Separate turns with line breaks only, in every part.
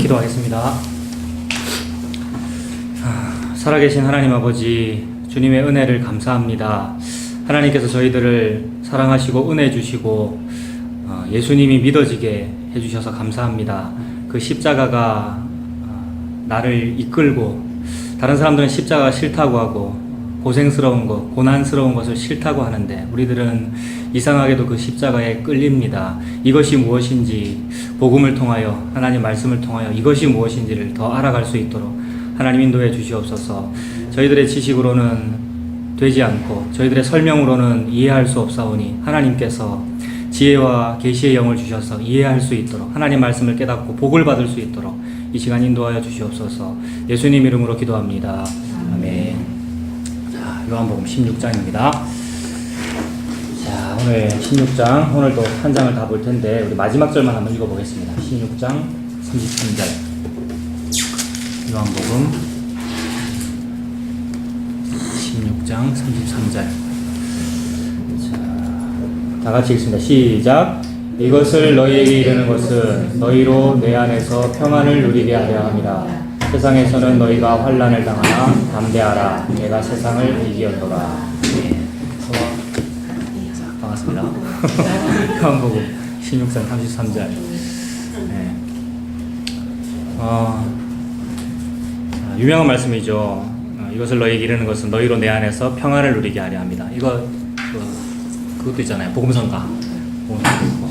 기도하겠습니다. 살아계신 하나님 아버지, 주님의 은혜를 감사합니다. 하나님께서 저희들을 사랑하시고 은혜 주시고 예수님이 믿어지게 해주셔서 감사합니다. 그 십자가가 나를 이끌고, 다른 사람들은 십자가가 싫다고 하고 고생스러운 것, 고난스러운 것을 싫다고 하는데 우리들은 이상하게도 그 십자가에 끌립니다. 이것이 무엇인지 복음을 통하여, 하나님 말씀을 통하여 이것이 무엇인지를 더 알아갈 수 있도록 하나님 인도해 주시옵소서. 저희들의 지식으로는 되지 않고 저희들의 설명으로는 이해할 수 없사오니 하나님께서 지혜와 계시의 영을 주셔서 이해할 수 있도록, 하나님 말씀을 깨닫고 복을 받을 수 있도록 이 시간 인도하여 주시옵소서. 예수님 이름으로 기도합니다. 아멘. 자, 요한복음 16장입니다. 자, 오늘 16장, 오늘도 한 장을 다 볼 텐데 우리 마지막 절만 한번 읽어보겠습니다. 16장 33절. 요한복음 16장 33절. 자, 다 같이 읽습니다. 시작. 이것을 너희에게 이르는 것은 너희로 내 안에서 평안을 누리게 하려 함이라. 세상에서는 너희가 환난을 당하나 담대하라. 내가 세상을 이기었노라. 자, 반갑습니다. 요한복음 16장 33절. 네. 유명한 말씀이죠. 이것을 너희에게 이르는 것은 너희로 내 안에서 평안을 누리게 하려 합니다. 이거 그것도 있잖아요. 복음성가. 복음성가 있고.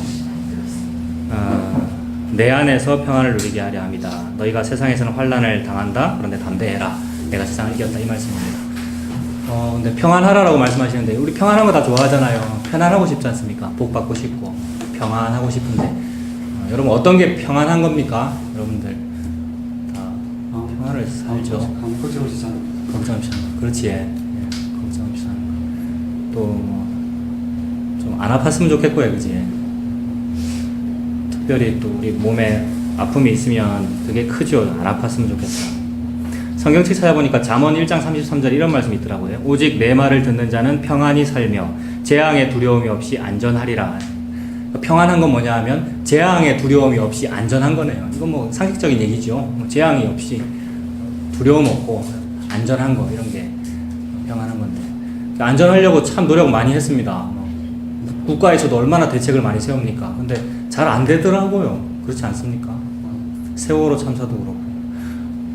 내 안에서 평안을 누리게 하려 합니다. 너희가 세상에서는 환난을 당한다. 그런데 담대해라. 내가 세상을 이겼다. 이 말씀입니다. 근데 평안하라라고 말씀하시는데 우리 평안한 거 다 좋아하잖아요. 편안하고 싶지 않습니까? 복 받고 싶고 평안하고 싶은데 여러분 어떤 게 평안한 겁니까? 여러분들 다 평안을 살죠.
걱정 없이 사는 거.
걱정 없이 사는 거. 그렇지. 예. 걱정 없이 사는 거. 또 좀 안 아팠으면 좋겠고요. 그지? 특별히 또 우리 몸에 아픔이 있으면 그게 크죠. 안 아팠으면 좋겠다. 성경책 찾아보니까 잠언 1장 33절 이런 말씀이 있더라고요. 오직 내 말을 듣는 자는 평안히 살며 재앙의 두려움이 없이 안전하리라. 평안한 건 뭐냐 하면 재앙의 두려움이 없이 안전한 거네요. 이건 뭐 상식적인 얘기죠. 재앙이 없이 두려움 없고 안전한 거, 이런 게 평안한 건데, 안전하려고 참 노력 많이 했습니다. 국가에서도 얼마나 대책을 많이 세웁니까? 근데 잘 안 되더라고요. 그렇지 않습니까? 세월호 참사도 그렇고,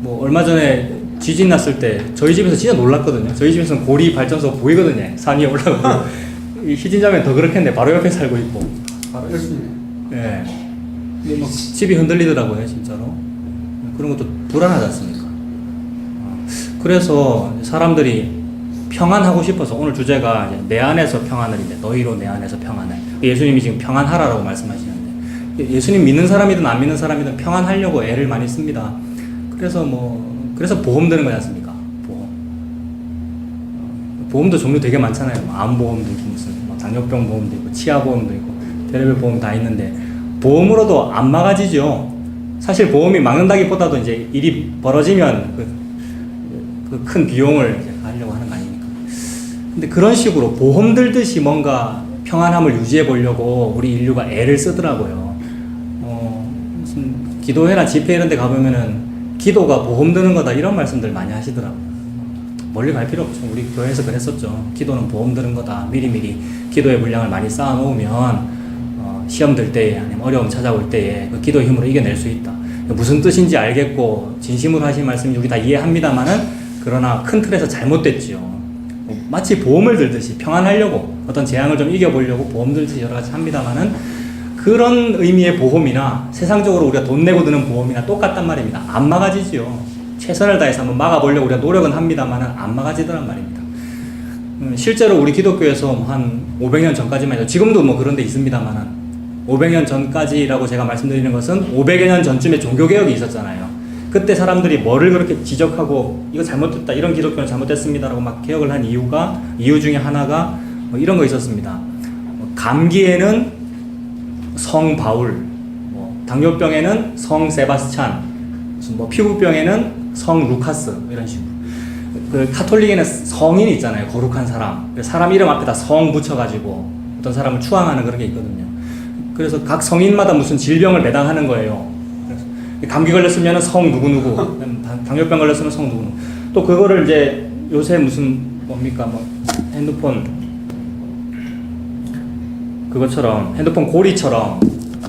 뭐 얼마 전에 지진 났을 때 저희 집에서 진짜 놀랐거든요. 저희 집에서는 고리 발전소 보이거든요. 산 위에 올라가고. 이 희진자매는 더 그렇겠네. 바로 옆에 살고 있고.
바로 열심히.
예. 네. 막 집이 흔들리더라고요, 진짜로. 그런 것도 불안하지 않습니까? 그래서 사람들이 평안하고 싶어서, 오늘 주제가 이제 내 안에서 평안을인데, 너희로 내 안에서 평안을. 예수님이 지금 평안하라고 말씀하시는데, 예수님 믿는 사람이든 안 믿는 사람이든 평안하려고 애를 많이 씁니다. 그래서 그래서 보험 드는 거지 않습니까? 보험. 보험도 종류 되게 많잖아요. 암보험도 있고, 무슨 당뇨병 보험도 있고, 치아 보험도 있고, 별의별 보험 다 있는데, 보험으로도 안 막아지죠. 사실 보험이 막는다기보다도 이제 일이 벌어지면 그 큰 비용을 이제 가려고 하는 거 아닙니까? 근데 그런 식으로 보험 들듯이 뭔가 평안함을 유지해 보려고 우리 인류가 애를 쓰더라고요. 무슨 기도회나 집회 이런 데 가보면은 기도가 보험 드는 거다 이런 말씀들 많이 하시더라고요. 멀리 갈 필요 없죠. 우리 교회에서 그랬었죠. 기도는 보험 드는 거다. 미리미리 기도의 물량을 많이 쌓아 놓으면 시험 들 때에, 아니면 어려움 찾아올 때에 그 기도의 힘으로 이겨낼 수 있다. 무슨 뜻인지 알겠고 진심으로 하신 말씀 우리 다 이해합니다만은, 그러나 큰 틀에서 잘못됐지요. 마치 보험을 들듯이 평안하려고, 어떤 재앙을 좀 이겨보려고 보험 들듯이 여러 가지 합니다만은, 그런 의미의 보험이나 세상적으로 우리가 돈 내고 드는 보험이나 똑같단 말입니다. 안 막아지지요. 최선을 다해서 한번 막아보려고 우리가 노력은 합니다만은 안 막아지더란 말입니다. 실제로 우리 기독교에서 한 500년 전까지만 해도, 지금도 뭐 그런 데 있습니다만은, 500년 전까지라고 제가 말씀드리는 것은 500여 년 전쯤에 종교개혁이 있었잖아요. 그때 사람들이 뭐를 그렇게 지적하고 이거 잘못됐다, 이런 기독교는 잘못됐습니다라고 막 개혁을 한 이유 중에 하나가 뭐 이런 거 있었습니다. 감기에는 성 바울, 당뇨병에는 성 세바스찬, 뭐 피부병에는 성 루카스, 이런 식으로. 그 카톨릭에는 성인이 있잖아요. 거룩한 사람. 사람 이름 앞에다 성 붙여가지고 어떤 사람을 추앙하는 그런 게 있거든요. 그래서 각 성인마다 무슨 질병을 매당하는 거예요. 감기 걸렸으면 성 누구누구, 당뇨병 걸렸으면 성 누구누구. 또 그거를 이제 요새 무슨 뭡니까 뭐 핸드폰 그것처럼 핸드폰 고리처럼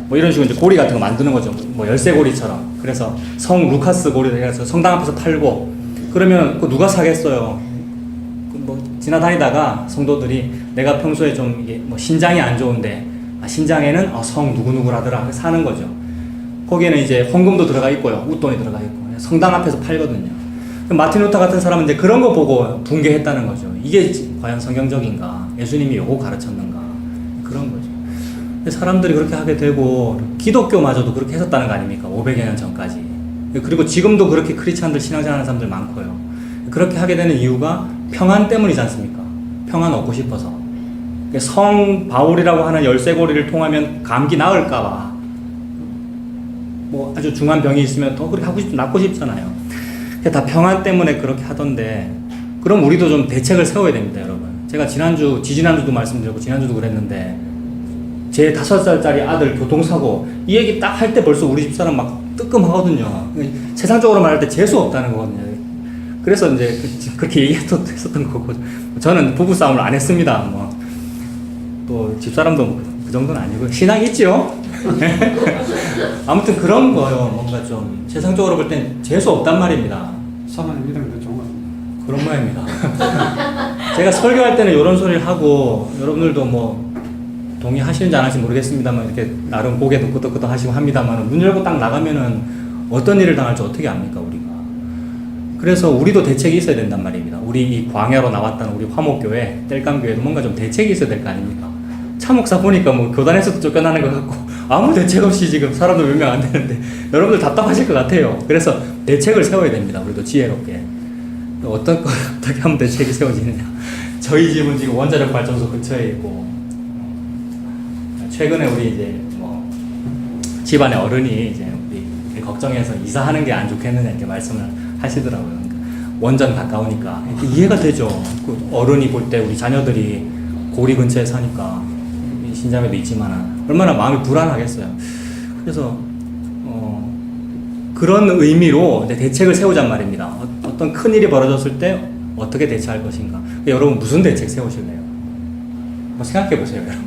뭐 이런 식으로 이제 고리 같은 거 만드는 거죠. 뭐 열쇠 고리처럼. 그래서 성 루카스 고리를 해서 성당 앞에서 팔고 그러면 그 누가 사겠어요? 뭐 지나다니다가 성도들이 내가 평소에 좀 이게 뭐 신장이 안 좋은데 신장에는 성 누구누구라더라 사는 거죠. 거기에는 이제 헌금도 들어가 있고요, 웃돈이 들어가 있고 성당 앞에서 팔거든요. 마틴 루터 같은 사람은 이제 그런 거 보고 붕괴했다는 거죠. 이게 과연 성경적인가? 예수님이 요거 가르쳤는가? 그런 거죠. 근데 사람들이 그렇게 하게 되고 기독교마저도 그렇게 했었다는 거 아닙니까? 500여 년 전까지. 그리고 지금도 그렇게 크리스찬들 신앙생활하는 사람들 많고요. 그렇게 하게 되는 이유가 평안 때문이지 않습니까? 평안 얻고 싶어서. 성 바울이라고 하는 열쇠고리를 통하면 감기 나을까봐 뭐 아주 중한 병이 있으면 더 그렇게 낫고 싶잖아요. 다 평안 때문에 그렇게 하던데 그럼 우리도 좀 대책을 세워야 됩니다, 여러분. 제가 지지난주도 말씀드렸고 지난주도 그랬는데 제 5살짜리 아들 교통사고 이 얘기 딱 할 때 벌써 우리 집사람 막 뜨끔하거든요. 세상적으로 말할 때 재수 없다는 거거든요. 그래서 이제 그렇게 얘기했었던 거고 저는 부부싸움을 안 했습니다. 뭐 또 집사람도 뭐 그 정도는 아니고 신앙이 있죠. 아무튼 그런 거요. 뭔가 좀 세상적으로 볼 땐 재수 없단 말입니다.
사만의 믿음이 더 좋은 것 같습니다.
그런 모양입니다. 제가 설교할 때는 이런 소리를 하고 여러분들도 뭐 동의하시는지 안 하시는지 모르겠습니다만 이렇게 나름 고개도 끄덕끄덕 하시고 합니다만 문 열고 딱 나가면은 어떤 일을 당할지 어떻게 압니까 우리가. 그래서 우리도 대책이 있어야 된단 말입니다. 우리 이 광야로 나왔다는 우리 화목교회 땔감교회도 뭔가 좀 대책이 있어야 될 거 아닙니까. 차목사 보니까 뭐 교단에서도 쫓겨나는 것 같고 아무 대책 없이 지금 사람도 몇 명 안 되는데 여러분들 답답하실 것 같아요. 그래서 대책을 세워야 됩니다. 우리도 지혜롭게. 어떻게 하면 대책이 세워지느냐. 저희 집은 지금 원자력 발전소 근처에 있고 최근에 우리 이제 뭐 집안의 어른이 이제 우리 걱정해서 이사하는 게 안 좋겠느냐 이렇게 말씀을 하시더라고요. 그러니까 원전 가까우니까 이렇게 이해가 되죠. 그 어른이 볼 때 우리 자녀들이 고리 근처에 사니까 신자매도 있지만 얼마나 마음이 불안하겠어요. 그래서 그런 의미로 대책을 세우잔 말입니다. 어떤 큰 일이 벌어졌을 때 어떻게 대처할 것인가. 여러분 무슨 대책 세우실래요? 한번 생각해 보세요, 여러분.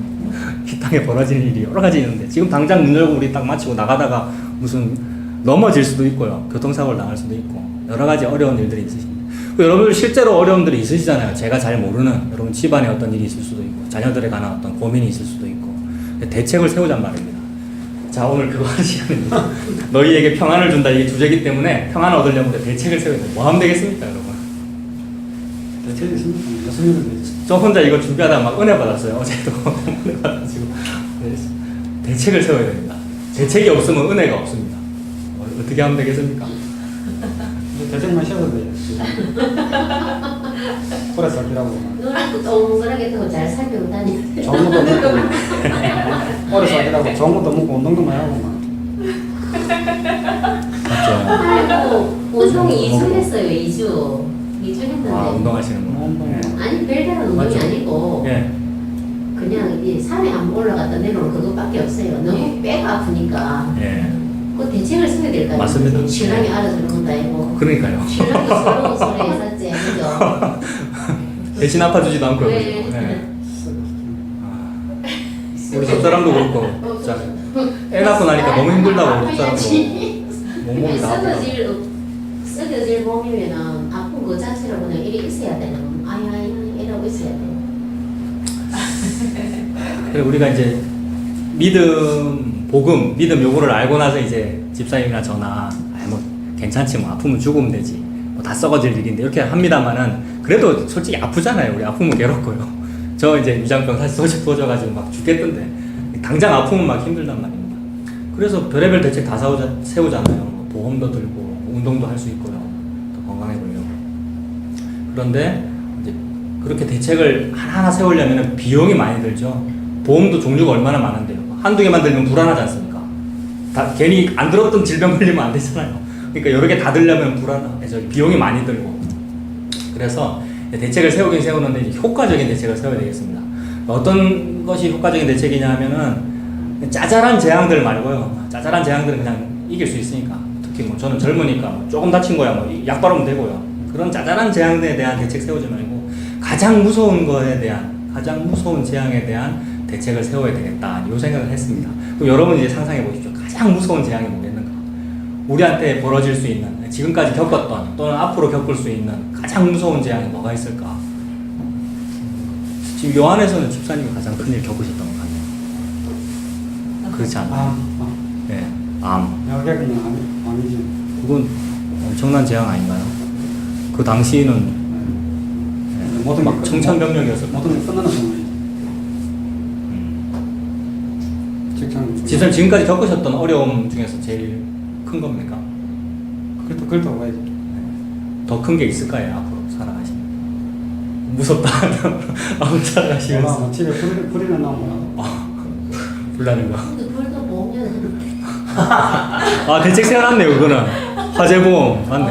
이 땅에 벌어지는 일이 여러 가지 있는데 지금 당장 문 열고 우리 딱 마치고 나가다가 무슨 넘어질 수도 있고요. 교통사고를 당할 수도 있고 여러 가지 어려운 일들이 있으십니다. 여러분들 실제로 어려움들이 있으시잖아요. 제가 잘 모르는 여러분 집안에 어떤 일이 있을 수도 있고 자녀들에 관한 어떤 고민이 있을 수도 있고 대책을 세우잔 말입니다. 자, 오늘 그거 하는 시간입니다. 너희에게 평안을 준다 이게 주제이기 때문에 평안을 얻으려면 대책을 세워야 돼요. 뭐 하면 되겠습니까, 여러분?
대책이 있습니까? 예수님은 되지.
저 혼자 이거 준비하다가 막 은혜 받았어요. 어제도 은혜 받아가지고 대책을 세워야 됩니다. 대책이 없으면 은혜가 없습니다. 어떻게 하면 되겠습니까?
대책만 세워도 돼요. 오래 살기라고.
너랑 동그랗게 더 잘 살펴고 다니.
좋은 것도 먹고 오래 살기라고 좋은 것도 먹고 운동도 많이 하고 막.
맞죠?
아이고, 보성이 2주 했어요, 2주. 2주 했는데.
운동하시는 분.
운동.
아니, 별다른 운동이
맞죠?
아니고.
예.
그냥 이 산에 안 올라갔다 내려오는 그것밖에 없어요. 너무 배가 아프니까.
예.
그 대책을 써야 될 거 아니에요.
맞습니다.
신랑이 알아주는 것도 아니고.
그러니까요.
신랑이 서러운 소리 했었지, 그죠?
대신 아파주지도 않고요.
네.
그죠? 예. 우리 집사람도 그렇고, 자, 애 낳고 나니까 너무 힘들다고 우리 집사람도 몸이 다 아프다고.
쓰러질 몸이면은 아픈 그 자체로 그냥 이리 있어야 되는 거. 아야, 이러고 있어야 돼.
그래 우리가 이제 믿음 요거를 알고 나서 이제 집사님이나 저나 뭐 괜찮지 뭐 아프면 죽으면 되지 뭐 다 썩어질 일인데 이렇게 합니다만은 그래도 솔직히 아프잖아요. 우리 아프면 괴롭고요. 저 이제 위장병 사실 소져가지고 막 죽겠던데 당장 아프면 막 힘들단 말입니다. 그래서 별의별 대책 다 세우잖아요. 뭐 보험도 들고 운동도 할 수 있고요. 더 건강해 보려고. 그런데 이제 그렇게 대책을 하나하나 세우려면 비용이 많이 들죠. 보험도 종류가 얼마나 많은데요. 한두 개만 들면 불안하지 않습니까? 다 괜히 안 들었던 질병 걸리면 안 되잖아요. 그러니까 여러 개 다 들려면 비용이 많이 들고. 그래서 대책을 세우긴 세우는데 이제 효과적인 대책을 세워야 되겠습니다. 어떤 것이 효과적인 대책이냐 하면은 짜잘한 재앙들 말고요. 짜잘한 재앙들은 그냥 이길 수 있으니까 특히 뭐 저는 젊으니까 뭐 조금 다친 거야 뭐약 바르면 되고요. 그런 짜잘한 재앙에 대한 대책 세우지 말고 가장 무서운 거에 대한 가장 무서운 재앙에 대한 대책을 세워야 되겠다 이 생각을 했습니다. 그럼 여러분 이제 상상해 보십시오. 가장 무서운 재앙이 뭐겠는가? 우리한테 벌어질 수 있는 지금까지 겪었던 또는 앞으로 겪을 수 있는 가장 무서운 재앙이 뭐가 있을까? 지금 요한에서는 집사님이 가장 큰 일 겪으셨던 것 같아요. 그렇지 않나요? 네, 암.
여기는 아니지.
그건 엄청난 재앙 아닌가요? 그 당시에는 네,
모든
막 청천벽력이었을
모든 게 끝나는 상황이지. 직장.
집사님 지금까지 겪으셨던 어려움 중에서 제일 큰 겁니까?
그렇다고 봐야지.
더 큰 게 있을까요? 앞으로 살아가시면 무섭다. 앞으로 살아가시면서
집에 불이나 나오면
불나는 거.
근데 그래도 보면
아 대책 세워놨네요. 그거는 화재보험 맞네.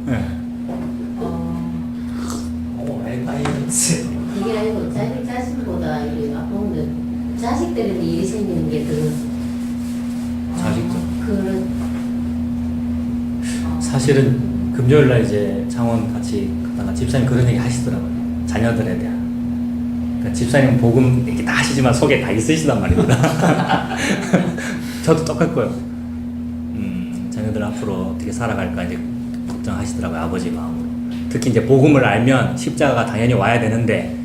네.
그게 아니고 자기 자신보다 이 아픔은 자식들한테 일이 생기는 게 더
자식들.
그런
사실은 금요일날 이제 창원 같이 갔다가 집사님 그런 얘기 하시더라고요. 자녀들에 대한. 그러니까 집사님 복음 이렇게 다 하시지만 속에 다 있으시단 말입니다. 저도 똑같고요. 자녀들 앞으로 어떻게 살아갈까 이제 걱정하시더라고요. 아버지 마음으로. 특히 이제 복음을 알면 십자가가 당연히 와야 되는데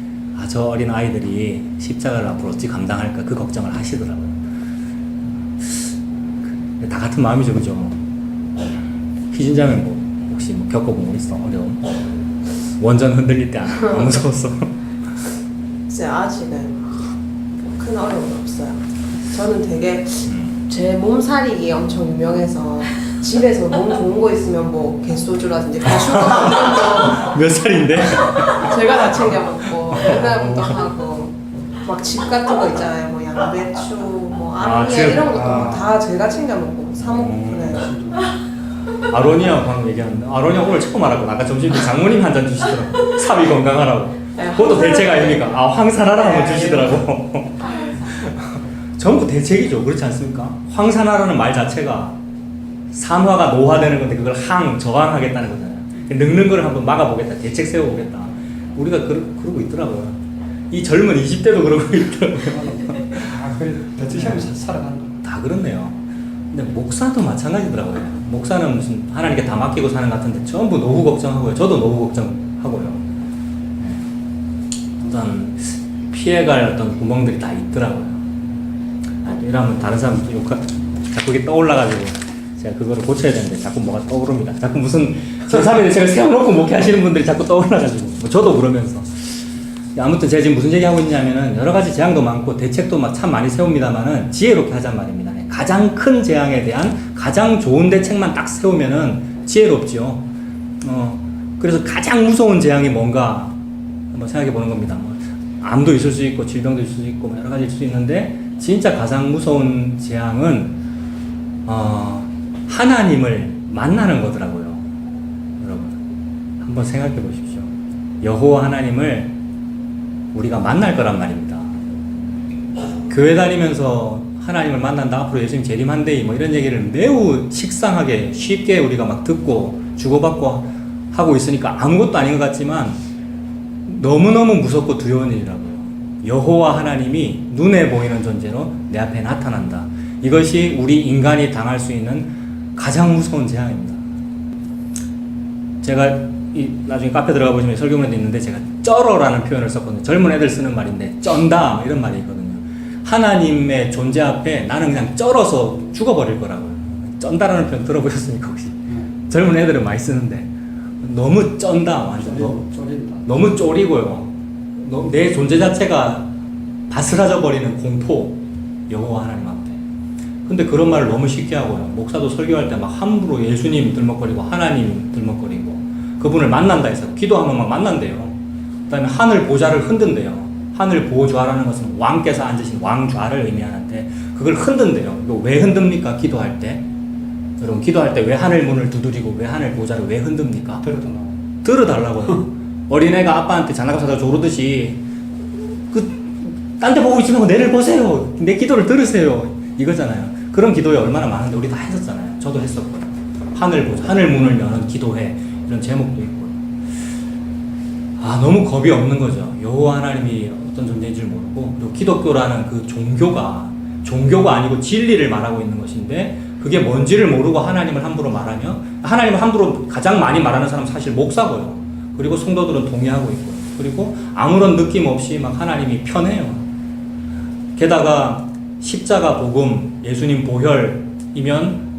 저 어린 아이들이 십자가를 앞으로 어찌 감당할까 그 걱정을 하시더라고요. 다 같은 마음이죠, 그죠? 희진자면 뭐 혹시 뭐 겪어본 거 있어? 어려움? 원전 흔들릴 때 안 무서웠어?
글쎄 아직은 큰 어려움은 없어요. 저는 되게 제 몸살이기 엄청 유명해서 집에서 너무 좋은 거 있으면 뭐 개소주라든지 가슈가 같은
몇 살인데?
거 제가 다 챙겨 먹고 옛날부터 하고 막 집 같은 거 있잖아요. 뭐 양배추, 뭐 아로니아
지금-
이런 것도 다 제가 챙겨 먹고 사 먹고 그래요.
아로니아 방금 얘기하는데 아로니아 오늘 처음 알았고 아까 점심 때 장모님 한 잔 주시더라고. 삽이 건강하라고.
네,
그것도 대책 아닙니까? 아 황산하라 한번
네,
주시더라고. 전부 대책이죠. 그렇지 않습니까? 황산하라는 말 자체가 산화가 노화되는 건데 그걸 저항하겠다는 거잖아요. 늙는 걸 한번 막아보겠다. 대책 세워보겠다. 우리가 그러고 있더라고요. 이 젊은 20대도 그러고 있더라고요.
그래 대치하면서 살아가는 거.
다 그렇네요. 근데 목사도 마찬가지더라고요. 목사는 무슨 하나님께 다 맡기고 사는 것 같은데 전부 노후 걱정하고요. 저도 노후 걱정하고요. 어떤 피해갈 어떤 구멍들이 다 있더라고요. 이러면 다른 사람도 자꾸 이게 떠올라가지고 제가 그거를 고쳐야 되는데 자꾸 뭐가 떠오릅니다. 자꾸 무슨 제3의 대책을 세워놓고 목회하시는 분들이 자꾸 떠올라가지고 뭐 저도 그러면서 아무튼 제가 지금 무슨 얘기하고 있냐면은 여러 가지 재앙도 많고 대책도 막 참 많이 세웁니다만은 지혜롭게 하자는 말입니다. 가장 큰 재앙에 대한 가장 좋은 대책만 딱 세우면은 지혜롭죠. 그래서 가장 무서운 재앙이 뭔가 한번 생각해 보는 겁니다. 뭐 암도 있을 수 있고 질병도 있을 수 있고 뭐 여러 가지 있을 수 있는데 진짜 가장 무서운 재앙은 하나님을 만나는 거더라고요. 여러분 한번 생각해 보십시오. 여호와 하나님을 우리가 만날 거란 말입니다. 교회 다니면서 하나님을 만난다, 앞으로 예수님 재림한대, 뭐 이런 얘기를 매우 식상하게 쉽게 우리가 막 듣고 주고받고 하고 있으니까 아무것도 아닌 것 같지만 너무너무 무섭고 두려운 일이라고요. 여호와 하나님이 눈에 보이는 존재로 내 앞에 나타난다. 이것이 우리 인간이 당할 수 있는 가장 무서운 재앙입니다. 제가 나중에 카페 들어가 보시면 설교문에도 있는데 제가 쩔어라는 표현을 썼거든요. 젊은 애들 쓰는 말인데 쩐다 뭐 이런 말이 있거든요. 하나님의 존재 앞에 나는 그냥 쩔어서 죽어버릴 거라고요. 쩐다라는 표현 들어보셨습니까 혹시? 젊은 애들은 많이 쓰는데 너무 쩐다 완전
쫄린다.
너무 쫄이고요. 내 존재 자체가 바스라져 버리는 공포 여호와 하나님 앞에. 근데 그런 말을 너무 쉽게 하고요. 목사도 설교할 때 막 함부로 예수님 들먹거리고 하나님 들먹거리고 그분을 만난다 해서 기도하면 막 만난대요. 그 다음에 하늘 보좌를 흔든대요. 하늘 보좌라는 것은 왕께서 앉으신 왕좌를 의미하는데 그걸 흔든대요. 이거 왜 흔듭니까? 기도할 때. 여러분 기도할 때 왜 하늘 문을 두드리고 왜 하늘 보좌를 왜 흔듭니까? 들어달라고요. 어린애가 아빠한테 장난감 사다 조르듯이 딴 데 보고 있지 말고 내를 보세요. 내 기도를 들으세요. 이거잖아요. 그런 기도에 얼마나 많은데 우리 다 했었잖아요. 저도 했었고요. 하늘 문을 여는 기도회 이런 제목도 있고요. 너무 겁이 없는 거죠. 여호와 하나님이 어떤 존재인 줄 모르고, 그리고 기독교라는 그 종교가 아니고 진리를 말하고 있는 것인데, 그게 뭔지를 모르고 하나님을 함부로 말하면, 하나님을 함부로 가장 많이 말하는 사람은 사실 목사고요. 그리고 성도들은 동의하고 있고요. 그리고 아무런 느낌 없이 막 하나님이 편해요. 게다가 십자가 복음, 예수님 보혈이면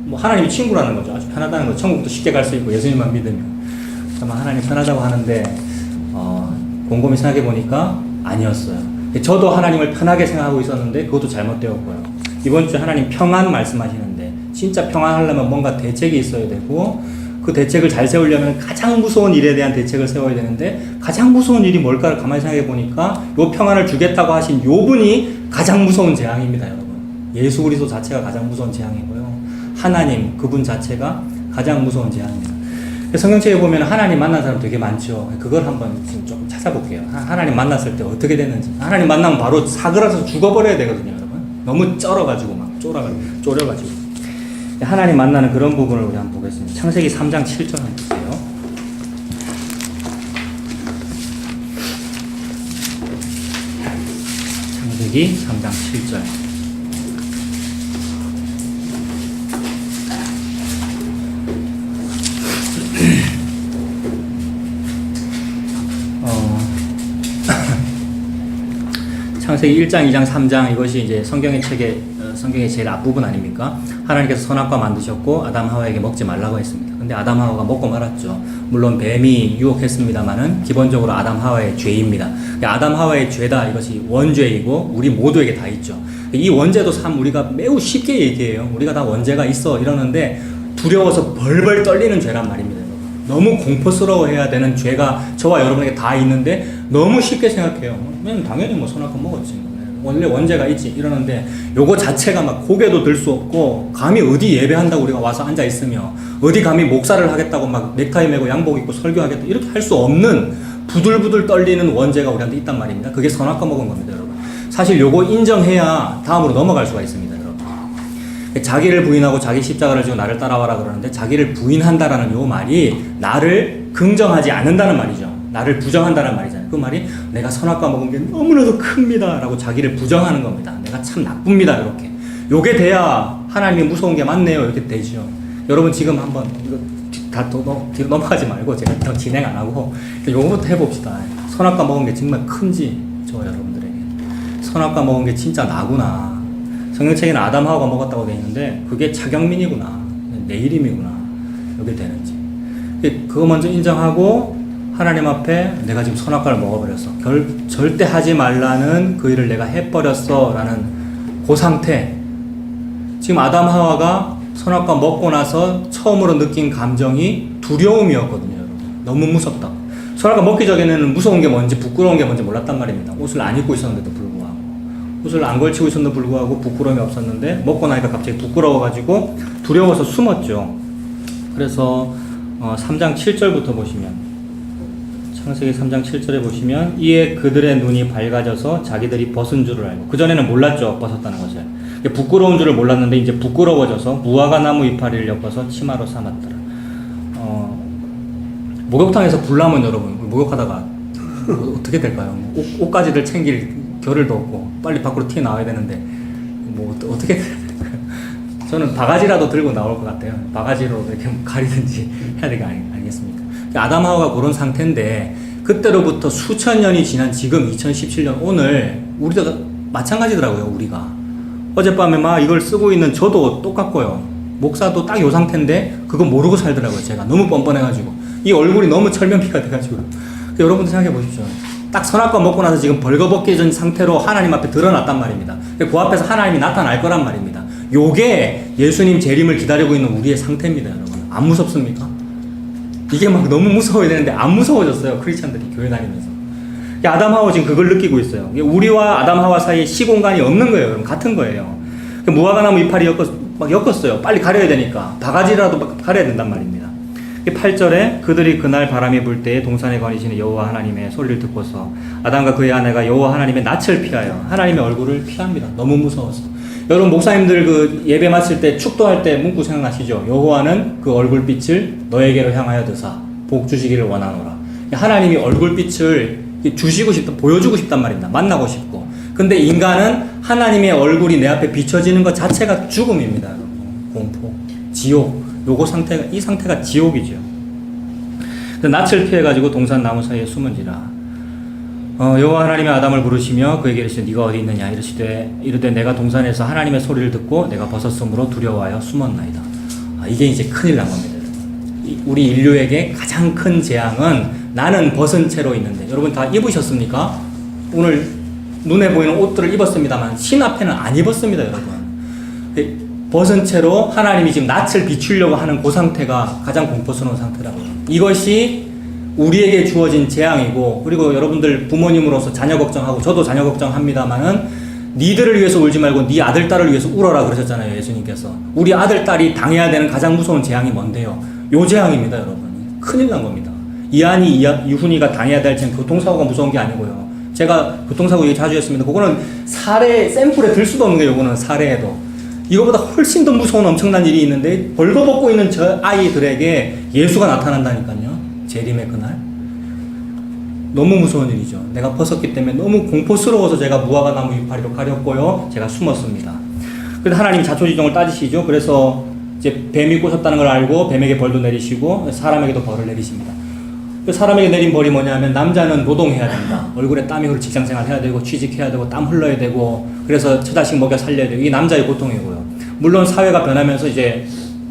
뭐 하나님이 친구라는 거죠. 아주 편하다는 거죠. 천국도 쉽게 갈 수 있고 예수님만 믿으면. 정말 하나님 편하다고 하는데 곰곰이 생각해 보니까 아니었어요. 저도 하나님을 편하게 생각하고 있었는데 그것도 잘못되었고요. 이번 주에 하나님 평안 말씀하시는데, 진짜 평안하려면 뭔가 대책이 있어야 되고, 그 대책을 잘 세우려면 가장 무서운 일에 대한 대책을 세워야 되는데, 가장 무서운 일이 뭘까를 가만히 생각해 보니까 요 평안을 주겠다고 하신 요 분이 가장 무서운 재앙입니다, 여러분. 예수 그리스도 자체가 가장 무서운 재앙이고요. 하나님 그분 자체가 가장 무서운 재앙입니다. 성경책에 보면 하나님 만난 사람 되게 많죠. 그걸 한번 지금 조금 찾아볼게요. 하나님 만났을 때 어떻게 됐는지. 하나님 만나면 바로 사그라서 죽어버려야 되거든요, 여러분. 너무 쩔어가지고 막 쪼려가지고. 하나님 만나는 그런 부분을 우리 한번 보겠습니다. 창세기 3장 7절 한번 보세요. 창세기 3장 7절. 창세기 1장, 2장, 3장 이것이 이제 성경의 제일 앞부분 아닙니까? 하나님께서 선악과 만드셨고 아담 하와에게 먹지 말라고 했습니다. 근데 아담 하와가 먹고 말았죠. 물론 뱀이 유혹했습니다만은 기본적으로 아담 하와의 죄입니다. 아담 하와의 죄다, 이것이 원죄이고 우리 모두에게 다 있죠. 이 원죄도 참 우리가 매우 쉽게 얘기해요. 우리가 다 원죄가 있어 이러는데 두려워서 벌벌 떨리는 죄란 말입니다. 너무 공포스러워해야 되는 죄가 저와 여러분에게 다 있는데 너무 쉽게 생각해요. 당연히 뭐 선악과 먹었지, 원래 원죄가 있지 이러는데, 요거 자체가 막 고개도 들 수 없고, 감히 어디 예배한다고 우리가 와서 앉아 있으며, 어디 감히 목사를 하겠다고 막 넥타이 메고 양복 입고 설교하겠다 이렇게 할 수 없는 부들부들 떨리는 원죄가 우리한테 있단 말입니다. 그게 선악과 먹은 겁니다, 여러분. 사실 요거 인정해야 다음으로 넘어갈 수가 있습니다, 여러분. 자기를 부인하고 자기 십자가를 지고 나를 따라와라 그러는데, 자기를 부인한다라는 요 말이 나를 긍정하지 않는다는 말이죠. 나를 부정한다는 말이잖아요. 그 말이 내가 선악과 먹은 게 너무나도 큽니다 라고 자기를 부정하는 겁니다. 내가 참 나쁩니다, 이렇게. 요게 돼야 하나님이 무서운 게 맞네요, 이렇게 되죠. 여러분 지금 한번 이거 뒤로 넘어가지 말고 제가 더 진행 안 하고 요거부터 해봅시다. 선악과 먹은 게 정말 큰지, 저 여러분들에게 선악과 먹은 게 진짜 나구나. 성경책에는 아담 하와가 먹었다고 되어 있는데 그게 차경민이구나, 내 이름이구나, 이렇게 되는지 그거 먼저 인정하고, 하나님 앞에 내가 지금 선악과를 먹어버렸어, 절대 하지 말라는 그 일을 내가 해버렸어 라는 그 상태. 지금 아담 하와가 선악과 먹고 나서 처음으로 느낀 감정이 두려움이었거든요, 여러분. 너무 무섭다. 선악과 먹기 전에는 무서운 게 뭔지 부끄러운 게 뭔지 몰랐단 말입니다. 옷을 안 입고 있었는데도 불구하고, 옷을 안 걸치고 있었는데도 불구하고 부끄러움이 없었는데, 먹고 나니까 갑자기 부끄러워가지고 두려워서 숨었죠. 그래서 3장 7절부터 보시면, 창세기 3장 7절에 보시면, 이에 그들의 눈이 밝아져서 자기들이 벗은 줄을 알고, 그전에는 몰랐죠, 벗었다는 것을. 부끄러운 줄을 몰랐는데 이제 부끄러워져서 무화과 나무 이파리를 엮어서 치마로 삼았더라. 목욕탕에서 불나면 여러분, 목욕하다가 어떻게 될까요? 옷가지들 챙길 겨를도 없고 빨리 밖으로 튀어나와야 되는데 뭐 어떻게 될까요? 저는 바가지라도 들고 나올 것 같아요. 바가지로 이렇게 가리든지 해야 되지 아니겠습니까? 아담 하와가 그런 상태인데, 그때로부터 수천 년이 지난 지금 2017년 오늘 우리가 마찬가지더라고요. 우리가 어젯밤에 막 이걸 쓰고 있는 저도 똑같고요. 목사도 딱 요 상태인데 그거 모르고 살더라고요. 제가 너무 뻔뻔해가지고 이 얼굴이 너무 철면피가 돼가지고. 여러분들 생각해 보십시오. 딱 선악과 먹고 나서 지금 벌거벗겨진 상태로 하나님 앞에 드러났단 말입니다. 그 앞에서 하나님이 나타날 거란 말입니다. 요게 예수님 재림을 기다리고 있는 우리의 상태입니다, 여러분. 안 무섭습니까? 이게 막 너무 무서워야 되는데 안 무서워졌어요, 크리스찬들이 교회 다니면서. 아담 하와 지금 그걸 느끼고 있어요. 우리와 아담 하와 사이에 시공간이 없는 거예요, 여러분. 같은 거예요. 무화과나무 이파리 막 엮었어요. 빨리 가려야 되니까 바가지라도 가려야 된단 말입니다. 8절에 그들이 그날 바람이 불 때에 동산에 거니시는 여호와 하나님의 소리를 듣고서 아담과 그의 아내가 여호와 하나님의 낯을 피하여 하나님의 얼굴을 피합니다. 너무 무서워서. 여러분 목사님들 그 예배 마칠 때 축도할 때 문구 생각나시죠? 여호와는 그 얼굴빛을 너에게로 향하여 드사 복 주시기를 원하노라. 하나님이 얼굴빛을 주시고 싶다, 보여주고 싶단 말입니다. 만나고 싶고. 근데 인간은 하나님의 얼굴이 내 앞에 비춰지는 것 자체가 죽음입니다. 공포, 지옥. 이 상태가 지옥이죠. 낯을 피해가지고 동산 나무 사이에 숨은지라. 여호와 하나님이 아담을 부르시며 그에게 이르시되 네가 어디 있느냐 이르되 내가 동산에서 하나님의 소리를 듣고 내가 벗었으므로 두려워하여 숨었나이다. 이게 이제 큰일 난 겁니다. 우리 인류에게 가장 큰 재앙은 나는 벗은 채로 있는데, 여러분 다 입으셨습니까? 오늘 눈에 보이는 옷들을 입었습니다만 신 앞에는 안 입었습니다, 여러분. 벗은 채로 하나님이 지금 낯을 비추려고 하는 그 상태가 가장 공포스러운 상태라고요. 이것이 우리에게 주어진 재앙이고, 그리고 여러분들 부모님으로서 자녀 걱정하고 저도 자녀 걱정합니다만은 니들을 위해서 울지 말고 네 아들 딸을 위해서 울어라 그러셨잖아요, 예수님께서. 우리 아들 딸이 당해야 되는 가장 무서운 재앙이 뭔데요? 요 재앙입니다, 여러분. 큰일 난 겁니다. 이한이 이훈이가 당해야 될 지금 교통사고가 무서운 게 아니고요. 제가 교통사고 얘기 자주 했습니다. 그거는 사례 샘플에 들 수도 없는 거예요. 이거는 사례에도. 이거보다 훨씬 더 무서운 엄청난 일이 있는데 벌거벗고 있는 저 아이들에게 예수가 나타난다니까요. 재림의 그날. 너무 무서운 일이죠. 내가 벗었기 때문에 너무 공포스러워서 제가 무화과 나무 이파리로 가렸고요. 제가 숨었습니다. 그래서 하나님이 자초지종을 따지시죠. 그래서 이제 뱀이 꼬셨다는 걸 알고 뱀에게 벌도 내리시고 사람에게도 벌을 내리십니다. 사람에게 내린 벌이 뭐냐면 남자는 노동해야 된다. 얼굴에 땀이 흐르고 직장생활 해야 되고 취직해야 되고 땀 흘러야 되고 그래서 처자식 먹여 살려야 되고 이게 남자의 고통이고요. 물론 사회가 변하면서 이제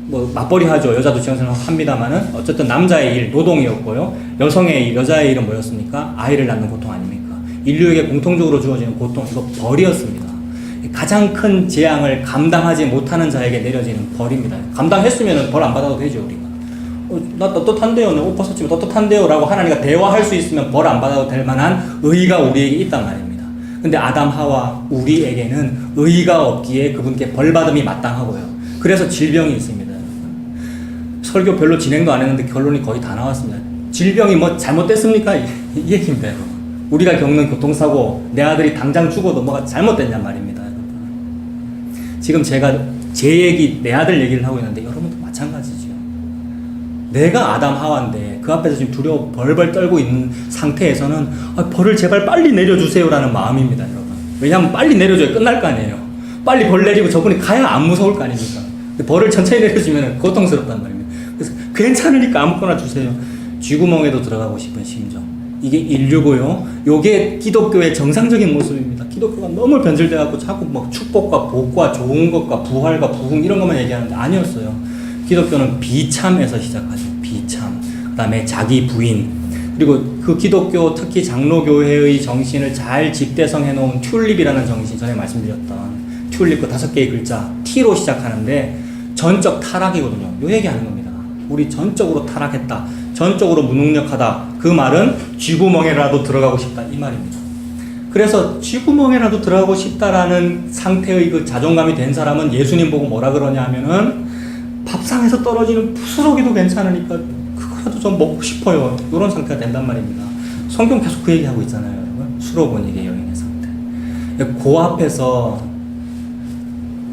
뭐 맞벌이 하죠. 여자도 직장생활 합니다만은 어쨌든 남자의 일 노동이었고요. 여성의 일 여자의 일은 뭐였습니까? 아이를 낳는 고통 아닙니까? 인류에게 공통적으로 주어지는 고통 이거 벌이었습니다. 가장 큰 재앙을 감당하지 못하는 자에게 내려지는 벌입니다. 감당했으면 벌 안 받아도 되죠 우리가. 나 떳떳한데요. 내 옷 벗었지만 떳떳한데요 라고 하나님과 대화할 수 있으면 벌 안 받아도 될 만한 의의가 우리에게 있단 말입니다. 근데 아담 하와 우리에게는 의의가 없기에 그분께 벌받음이 마땅하고요. 그래서 질병이 있습니다. 설교 별로 진행도 안 했는데 결론이 거의 다 나왔습니다. 질병이 뭐 잘못됐습니까? 이 얘기입니다. 여러분. 우리가 겪는 교통사고 내 아들이 당장 죽어도 뭐가 잘못됐냔 말입니다. 여러분. 지금 제가 제 얘기 내 아들 얘기를 하고 있는데 여러분도 마찬가지죠. 내가 아담 하와인데 그 앞에서 지금 두려워 벌벌 떨고 있는 상태에서는 벌을 제발 빨리 내려주세요라는 마음입니다, 여러분. 왜냐하면 빨리 내려줘야 끝날 거 아니에요. 빨리 벌 내리고 저분이 가야 안 무서울 거 아닙니까? 벌을 천천히 내려주면 고통스럽단 말입니다. 그래서 괜찮으니까 아무거나 주세요. 쥐구멍에도 들어가고 싶은 심정. 이게 인류고요. 요게 기독교의 정상적인 모습입니다. 기독교가 너무 변질돼갖고 자꾸 뭐 축복과 복과 좋은 것과 부활과 부흥 이런 것만 얘기하는데 아니었어요. 기독교는 비참에서 시작하죠. 비참. 그 다음에 자기 부인. 그리고 그 기독교 특히 장로교회의 정신을 잘 집대성해 놓은 튤립이라는 정신, 전에 말씀드렸던 튤립 그 5개의 글자 T로 시작하는데 전적 타락이거든요. 요 얘기하는 겁니다. 우리 전적으로 타락했다. 전적으로 무능력하다. 그 말은 쥐구멍에라도 들어가고 싶다. 이 말입니다. 그래서 쥐구멍에라도 들어가고 싶다라는 상태의 그 자존감이 된 사람은 예수님 보고 뭐라 그러냐 하면은 밥상에서 떨어지는 부스러기도 괜찮으니까 그거라도 좀 먹고 싶어요. 이런 상태가 된단 말입니다. 성경 계속 그 얘기하고 있잖아요. 여러분. 수로보니게 여인의 상태. 그 앞에서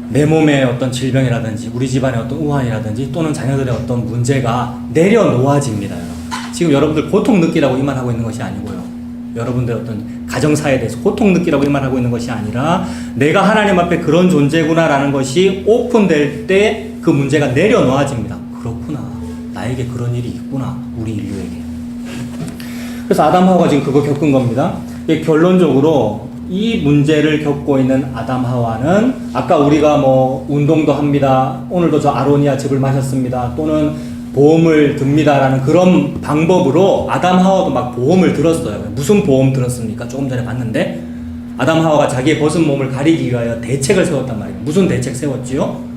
내 몸의 어떤 질병이라든지 우리 집안의 어떤 우환이라든지 또는 자녀들의 어떤 문제가 내려놓아집니다. 여러분. 지금 여러분들 고통 느끼라고 이 말하고 있는 것이 아니고요. 여러분들 어떤 가정사에 대해서 고통 느끼라고 이 말하고 있는 것이 아니라 내가 하나님 앞에 그런 존재구나라는 것이 오픈될 때 그 문제가 내려놓아집니다. 그렇구나. 나에게 그런 일이 있구나. 우리 인류에게. 그래서 아담 하와가 지금 그거 겪은 겁니다. 결론적으로 이 문제를 겪고 있는 아담 하와는 아까 우리가 뭐 운동도 합니다. 오늘도 저 아로니아 즙을 마셨습니다. 또는 보험을 듭니다라는 그런 방법으로 아담 하와도 막 보험을 들었어요. 무슨 보험 들었습니까? 조금 전에 봤는데 아담 하와가 자기의 벗은 몸을 가리기 위하여 대책을 세웠단 말이에요. 무슨 대책 세웠지요?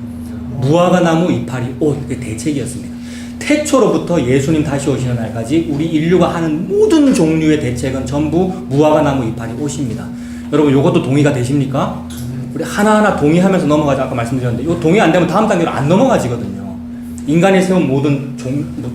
무화과 나무 이파리 옷. 그게 대책이었습니다. 태초로부터 예수님 다시 오시는 날까지 우리 인류가 하는 모든 종류의 대책은 전부 무화과 나무 이파리 옷입니다. 여러분 요것도 동의가 되십니까? 우리 하나하나 동의하면서 넘어가자. 아까 말씀드렸는데 요 동의 안 되면 다음 단계로 안 넘어가지거든요. 인간이 세운 모든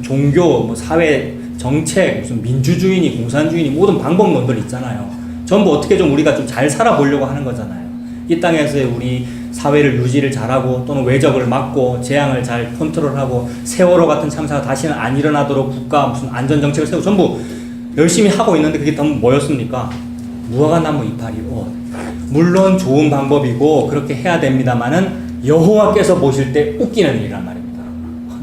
종교, 뭐 사회 정책, 무슨 민주주의니 공산주의니 모든 방법론들 있잖아요. 전부 어떻게 좀 우리가 좀 잘 살아보려고 하는 거잖아요. 이 땅에서의 우리 사회를 유지를 잘하고 또는 외적을 막고 재앙을 잘 컨트롤하고 세월호 같은 참사가 다시는 안 일어나도록 국가 무슨 안전정책을 세우고 전부 열심히 하고 있는데 그게 다 뭐였습니까? 무화과나무 이파리 옷. 물론 좋은 방법이고 그렇게 해야 됩니다만은 여호와께서 보실 때 웃기는 일이란 말입니다.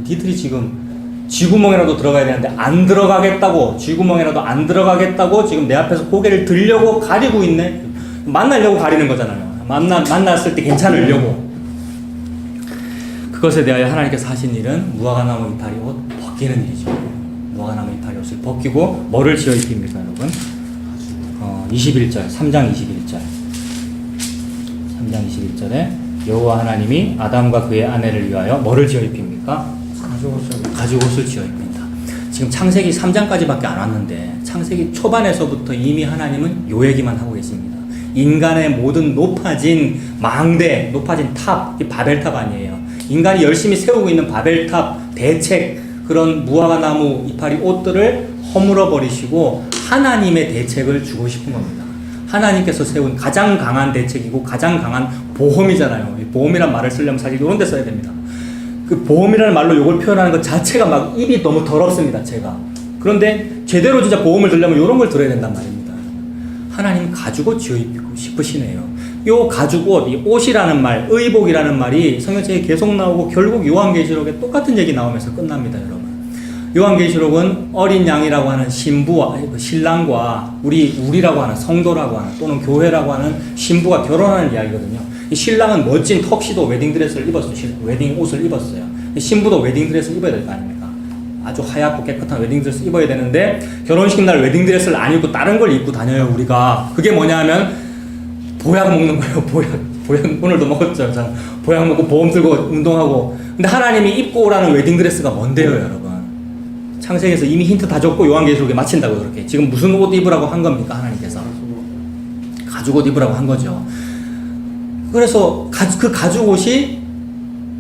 니들이 지금 쥐구멍이라도 들어가야 되는데 안 들어가겠다고, 쥐구멍이라도 안 들어가겠다고 지금 내 앞에서 고개를 들려고 가리고 있네. 만나려고 가리는 거잖아요. 만났을 때 괜찮으려고. 그것에 대하여 하나님께서 하신 일은 무화과나무 이파리 옷 벗기는 일이죠. 무화과나무 이파리 옷을 벗기고 뭐를 지어 입힙니까, 여러분? 21절, 3장 21절. 3장 21절에 여호와 하나님이 아담과 그의 아내를 위하여 뭐를 지어 입힙니까? 가죽옷을 지어 입힌다. 지금 창세기 3장까지밖에 안 왔는데 창세기 초반에서부터 이미 하나님은 요 얘기만 하고 계십니다. 인간의 모든 높아진 망대, 높아진 탑, 이 바벨탑 아니에요. 인간이 열심히 세우고 있는 바벨탑, 대책, 그런 무화과나무 이파리 옷들을 허물어 버리시고 하나님의 대책을 주고 싶은 겁니다. 하나님께서 세운 가장 강한 대책이고 가장 강한 보험이잖아요. 보험이란 말을 쓰려면 사실 이런 데 써야 됩니다. 그 보험이라는 말로 이걸 표현하는 것 자체가 막 입이 너무 더럽습니다, 제가. 그런데 제대로 진짜 보험을 들려면 이런 걸 들어야 된단 말입니다. 하나님 가죽옷 지어 입히고 싶으시네요. 요 가죽옷, 이 옷이라는 말, 의복이라는 말이 성경책에 계속 나오고 결국 요한계시록에 똑같은 얘기 나오면서 끝납니다, 여러분. 요한계시록은 어린 양이라고 하는 신부와 신랑과 우리라고 하는 성도라고 하는 또는 교회라고 하는 신부가 결혼하는 이야기거든요. 이 신랑은 멋진 턱시도 웨딩드레스를 입었어요. 웨딩 옷을 입었어요. 신부도 웨딩드레스를 입어야 될 거 아닙니까? 아주 하얗고 깨끗한 웨딩드레스 입어야 되는데 결혼식 날 웨딩드레스를 안 입고 다른 걸 입고 다녀요, 우리가. 그게 뭐냐 하면 보약 먹는 거예요. 보약 오늘도 먹었죠. 보약 먹고 보험 들고 운동하고. 근데 하나님이 입고 오라는 웨딩드레스가 뭔데요, 여러분? 창세기에서 이미 힌트 다 줬고 요한계시록에 마친다고 그렇게. 지금 무슨 옷 입으라고 한 겁니까, 하나님께서? 가죽옷 입으라고 한 거죠. 그래서 그 가죽옷이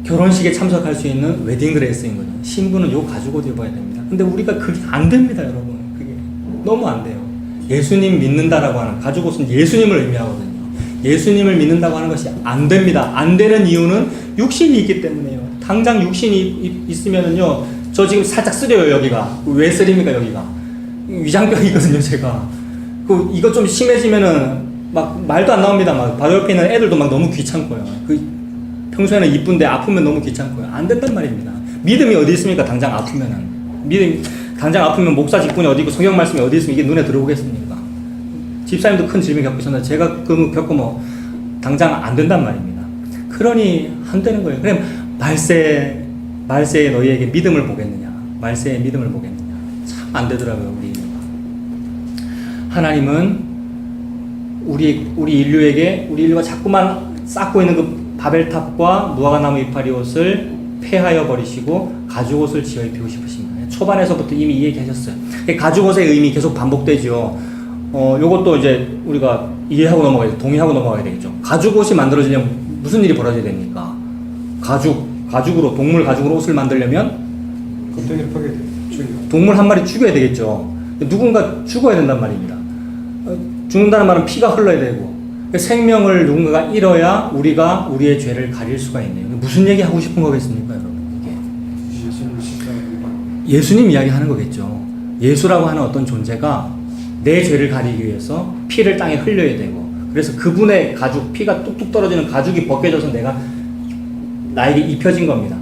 결혼식에 참석할 수 있는 웨딩드레스인 거죠. 신부는 요 가죽옷 입어야 됩니다. 근데 우리가 그게 안 됩니다, 여러분. 그게 너무 안 돼요. 예수님 믿는다라고 하는 가죽옷은 예수님을 의미하거든요. 예수님을 믿는다고 하는 것이 안 됩니다. 안 되는 이유는 육신이 있기 때문에요. 당장 육신이 있으면은요, 저 지금 살짝 쓰려요, 여기가. 왜 쓰립니까, 여기가? 위장병이거든요, 제가. 이거 좀 심해지면은 막 말도 안 나옵니다. 막 바로 옆에 있는 애들도 막 너무 귀찮고요. 평소에는 이쁜데 아프면 너무 귀찮고요. 안 된단 말입니다. 믿음이 어디 있습니까? 당장 아프면은. 당장 아프면 목사 직분이 어디 있고 성경 말씀이 어디 있으면 이게 눈에 들어오겠습니까? 집사님도 큰 질병 겪고 있었는데 제가 그 겪고 뭐 당장 안 된단 말입니다. 그러니 안 되는 거예요. 그럼 말세에 너희에게 믿음을 보겠느냐? 말세에 믿음을 보겠느냐? 참 안 되더라고요, 우리 인류가. 하나님은 우리 인류가 자꾸만 쌓고 있는 그 바벨탑과 무화과나무 이파리 옷을 폐하여 버리시고 가죽옷을 지어 입히고 싶으십니다. 초반에서부터 이미 이 얘기 하셨어요. 가죽옷의 의미 계속 반복되죠. 요것도 이제 우리가 이해하고 넘어가야죠. 동의하고 넘어가야 되겠죠. 가죽옷이 만들어지려면 무슨 일이 벌어져야 됩니까? 가죽으로, 동물 가죽으로 옷을 만들려면
껍데기를 파게 돼요.
동물 한 마리 죽여야 되겠죠. 누군가 죽어야 된단 말입니다. 죽는다는 말은 피가 흘러야 되고 생명을 누군가가 잃어야 우리가 우리의 죄를 가릴 수가 있네요. 무슨 얘기 하고 싶은 거겠습니까, 여러분? 이게 예수님 이야기 하는 거겠죠. 예수라고 하는 어떤 존재가 내 죄를 가리기 위해서 피를 땅에 흘려야 되고 그래서 그분의 가죽, 피가 뚝뚝 떨어지는 가죽이 벗겨져서 나에게 입혀진 겁니다.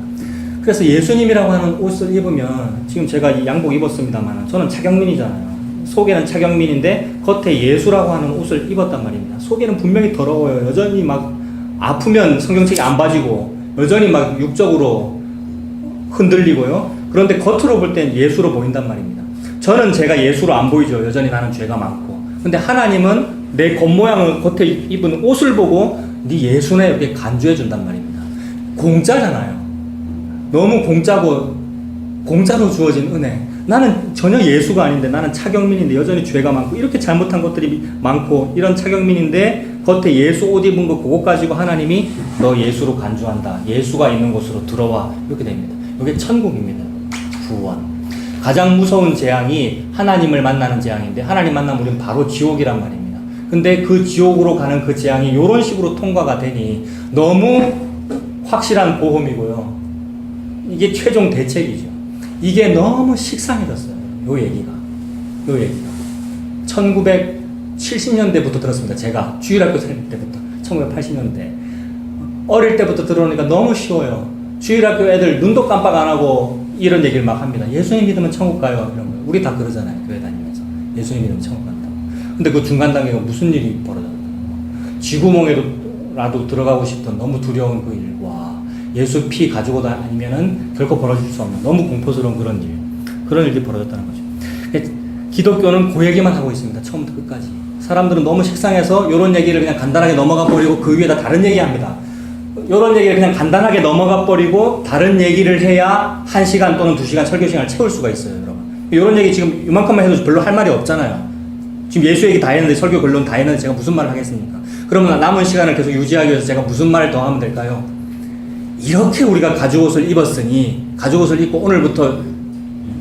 그래서 예수님이라고 하는 옷을 입으면 지금 제가 이 양복 입었습니다만 저는 차경민이잖아요. 속에는 차경민인데 겉에 예수라고 하는 옷을 입었단 말입니다. 속에는 분명히 더러워요. 여전히 막 아프면 성경책이 안 봐지고 여전히 막 육적으로 흔들리고요. 그런데 겉으로 볼 땐 예수로 보인단 말입니다. 저는 제가 예수로 안 보이죠. 여전히 나는 죄가 많고. 근데 하나님은 내 겉모양을 겉에 입은 옷을 보고 네 예수네 이렇게 간주해 준단 말입니다. 공짜잖아요. 너무 공짜로 주어진 은혜. 나는 전혀 예수가 아닌데 나는 차경민인데 여전히 죄가 많고 이렇게 잘못한 것들이 많고 이런 차경민인데 겉에 예수 옷 입은 거 그거 가지고 하나님이 너 예수로 간주한다. 예수가 있는 곳으로 들어와. 이렇게 됩니다. 이게 천국입니다. 구원. 가장 무서운 재앙이 하나님을 만나는 재앙인데 하나님 만나면 우리는 바로 지옥이란 말입니다. 근데 그 지옥으로 가는 그 재앙이 이런 식으로 통과가 되니 너무 확실한 보험이고요. 이게 최종 대책이죠. 이게 너무 식상해졌어요. 요 얘기가. 1970년대부터 들었습니다. 제가 주일학교 다닐 때부터 1980년대 어릴 때부터 들어오니까 너무 쉬워요. 주일학교 애들 눈도 깜빡 안 하고 이런 얘기를 막 합니다. 예수님 믿으면 천국 가요. 이런 거. 우리 다 그러잖아요. 교회 다니면서. 예수님 믿으면 천국 간다고. 근데 그 중간 단계가 무슨 일이 벌어졌나요? 쥐구멍에라도 들어가고 싶던 너무 두려운 그 일과 예수 피 가지고 다니면은 결코 벌어질 수 없는 너무 공포스러운 그런 일이 벌어졌다는 거죠. 기독교는 그 얘기만 하고 있습니다. 처음부터 끝까지. 사람들은 너무 식상해서 이런 얘기를 그냥 간단하게 넘어가 버리고 그 위에다 다른 얘기 합니다. 이런 얘기를 그냥 간단하게 넘어가 버리고 다른 얘기를 해야 1시간 또는 2시간 설교 시간을 채울 수가 있어요, 여러분. 이런 얘기 지금 이만큼만 해도 별로 할 말이 없잖아요. 지금 예수 얘기 다 했는데 설교 결론 다 했는데 제가 무슨 말을 하겠습니까? 그러면 남은 시간을 계속 유지하기 위해서 제가 무슨 말을 더 하면 될까요? 이렇게 우리가 가죽옷을 입었으니 가죽옷을 입고 오늘부터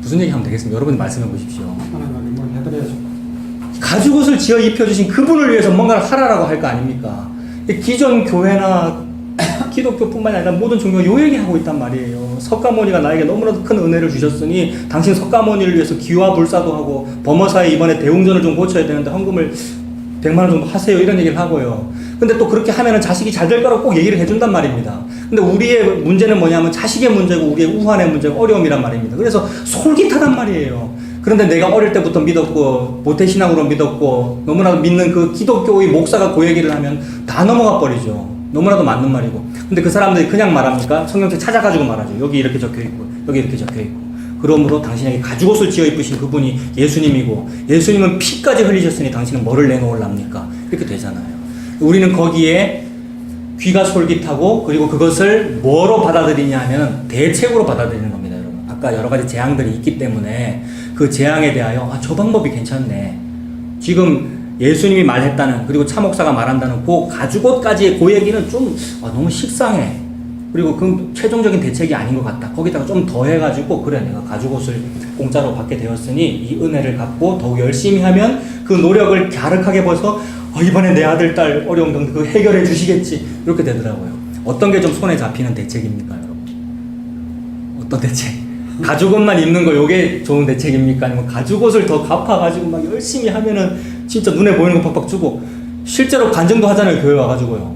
무슨 얘기 하면 되겠습니까? 여러분이 말씀해 보십시오.
하나님 뭘 해드려야죠.
가죽옷을 지어 입혀주신 그분을 위해서 뭔가를 하라라고 할 거 아닙니까? 기존 교회나 기독교뿐만이 아니라 모든 종교가 요 얘기하고 있단 말이에요. 석가모니가 나에게 너무나도 큰 은혜를 주셨으니 당신 석가모니를 위해서 기와 불사도 하고 범어사에 이번에 대웅전을 좀 고쳐야 되는데 헌금을 100만 원 정도 하세요. 이런 얘기를 하고요. 근데 또 그렇게 하면은 자식이 잘 될 거라고 꼭 얘기를 해준단 말입니다. 근데 우리의 문제는 뭐냐면 자식의 문제고 우리의 우환의 문제고 어려움이란 말입니다. 그래서 솔깃하단 말이에요. 그런데 내가 어릴 때부터 믿었고 모태신앙으로 믿었고 너무나도 믿는 그 기독교의 목사가 그 얘기를 하면 다 넘어가 버리죠. 너무나도 맞는 말이고. 근데 그 사람들이 그냥 말합니까? 성경책 찾아가지고 말하죠. 여기 이렇게 적혀있고 여기 이렇게 적혀있고. 그러므로 당신에게 가죽옷을 지어 입으신 그분이 예수님이고 예수님은 피까지 흘리셨으니 당신은 뭐를 내놓으랍니까? 이렇게 되잖아요. 우리는 거기에 귀가 솔깃하고 그리고 그것을 뭐로 받아들이냐 하면 대책으로 받아들이는 겁니다, 여러분. 아까 여러 가지 재앙들이 있기 때문에 그 재앙에 대하여 저 방법이 괜찮네. 지금 예수님이 말했다는 그리고 차 목사가 말한다는 그 가죽옷까지의 그 얘기는 좀 너무 식상해. 그리고 그 최종적인 대책이 아닌 것 같다. 거기다가 좀 더 해가지고 그래 내가 가죽옷을 공짜로 받게 되었으니 이 은혜를 갖고 더욱 열심히 하면 그 노력을 갸륵하게 벗어 이번에 내 아들 딸 어려운 병 그 해결해 주시겠지 이렇게 되더라고요. 어떤 게 좀 손에 잡히는 대책입니까, 여러분? 어떤 대책? 가죽옷만 입는 거 요게 좋은 대책입니까? 아니면 가죽옷을 더 갚아가지고 막 열심히 하면은 진짜 눈에 보이는 거 팍팍 주고 실제로 간증도 하잖아요, 교회 와가지고요.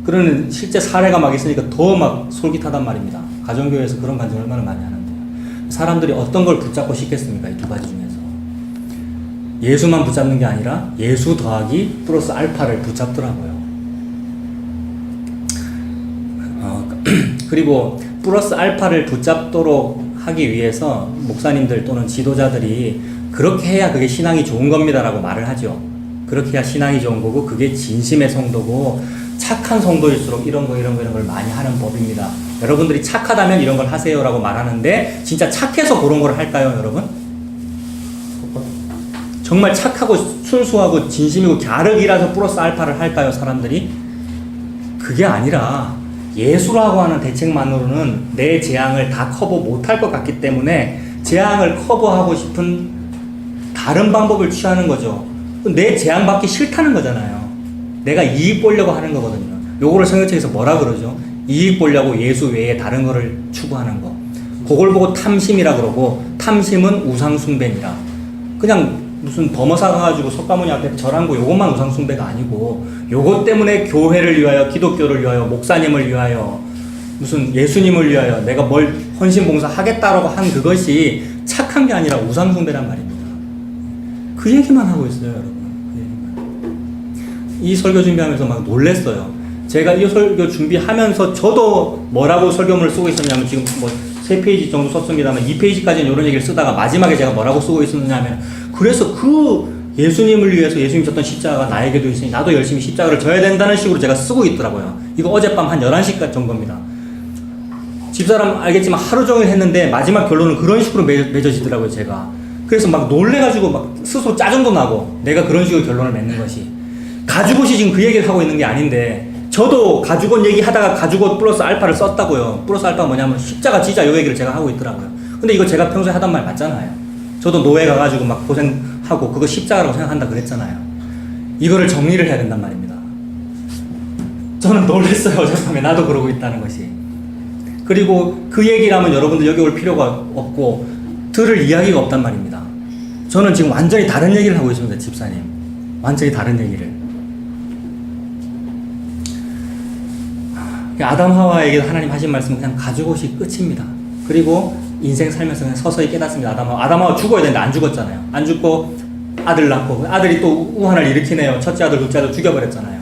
그러는 실제 사례가 막 있으니까 더 막 솔깃하단 말입니다. 가정교회에서 그런 간증 얼마나 많이 하는데요. 사람들이 어떤 걸 붙잡고 싶겠습니까? 이 두 가지 중에서. 예수만 붙잡는 게 아니라 예수 더하기 플러스 알파를 붙잡더라고요. 그리고 플러스 알파를 붙잡도록 하기 위해서 목사님들 또는 지도자들이 그렇게 해야 그게 신앙이 좋은 겁니다라고 말을 하죠. 그렇게 해야 신앙이 좋은 거고 그게 진심의 성도고 착한 성도일수록 이런 걸 많이 하는 법입니다. 여러분들이 착하다면 이런 걸 하세요라고 말하는데 진짜 착해서 그런 걸 할까요, 여러분? 정말 착하고 순수하고 진심이고 갸륵이라서 플러스 알파를 할까요, 사람들이? 그게 아니라 예수라고 하는 대책만으로는 내 재앙을 다 커버 못할 것 같기 때문에 재앙을 커버하고 싶은 다른 방법을 취하는 거죠. 내 재앙 받기 싫다는 거잖아요. 내가 이익 보려고 하는 거거든요. 요거를 성경책에서 뭐라 그러죠? 이익 보려고 예수 외에 다른 거를 추구하는 거. 그걸 보고 탐심이라 그러고 탐심은 우상숭배니라. 그냥 무슨 범어사 가가지고 석가모니 앞에 절한 거 요것만 우상숭배가 아니고 요것 때문에 교회를 위하여 기독교를 위하여 목사님을 위하여 무슨 예수님을 위하여 내가 뭘 헌신봉사 하겠다라고 한 그것이 착한 게 아니라 우상숭배란 말입니다. 그 얘기만 하고 있어요, 여러분. 이 설교 준비하면서 막 놀랬어요. 제가 이 설교 준비하면서 저도 뭐라고 설교문을 쓰고 있었냐면 지금 뭐 3페이지 정도 썼습니다만 2페이지까지는 이런 얘기를 쓰다가 마지막에 제가 뭐라고 쓰고 있었느냐면 그래서 그 예수님을 위해서 예수님 졌던 십자가가 나에게도 있으니 나도 열심히 십자가를 져야 된다는 식으로 제가 쓰고 있더라고요. 이거 어젯밤 한 11시까지 정도입니다. 집사람 알겠지만 하루 종일 했는데 마지막 결론은 그런 식으로 맺어지더라고요, 제가. 그래서 막 놀래가지고 막 스스로 짜증도 나고 내가 그런 식으로 결론을 맺는 것이. 가죽옷이 지금 그 얘기를 하고 있는 게 아닌데 저도 가죽옷 얘기하다가 가죽옷 플러스 알파를 썼다고요. 플러스 알파가 뭐냐면 십자가 지자 요 얘기를 제가 하고 있더라고요. 근데 이거 제가 평소에 하던 말 맞잖아요. 저도 노예 가가지고 막 고생하고 그거 십자가라고 생각한다 그랬잖아요. 이거를 정리를 해야 된단 말입니다. 저는 놀랐어요. 어젯밤에 나도 그러고 있다는 것이. 그리고 그 얘기를 하면 여러분들 여기 올 필요가 없고 들을 이야기가 없단 말입니다. 저는 지금 완전히 다른 얘기를 하고 있습니다. 집사님. 완전히 다른 얘기를. 아담 하와에게 하나님 하신 말씀은 그냥 가죽옷이 끝입니다. 그리고 인생 살면서 그냥 서서히 깨닫습니다. 아담 하와 죽어야 되는데 안 죽었잖아요. 안 죽고 아들 낳고 아들이 또 우환을 일으키네요. 첫째 아들, 둘째 아들 죽여버렸잖아요.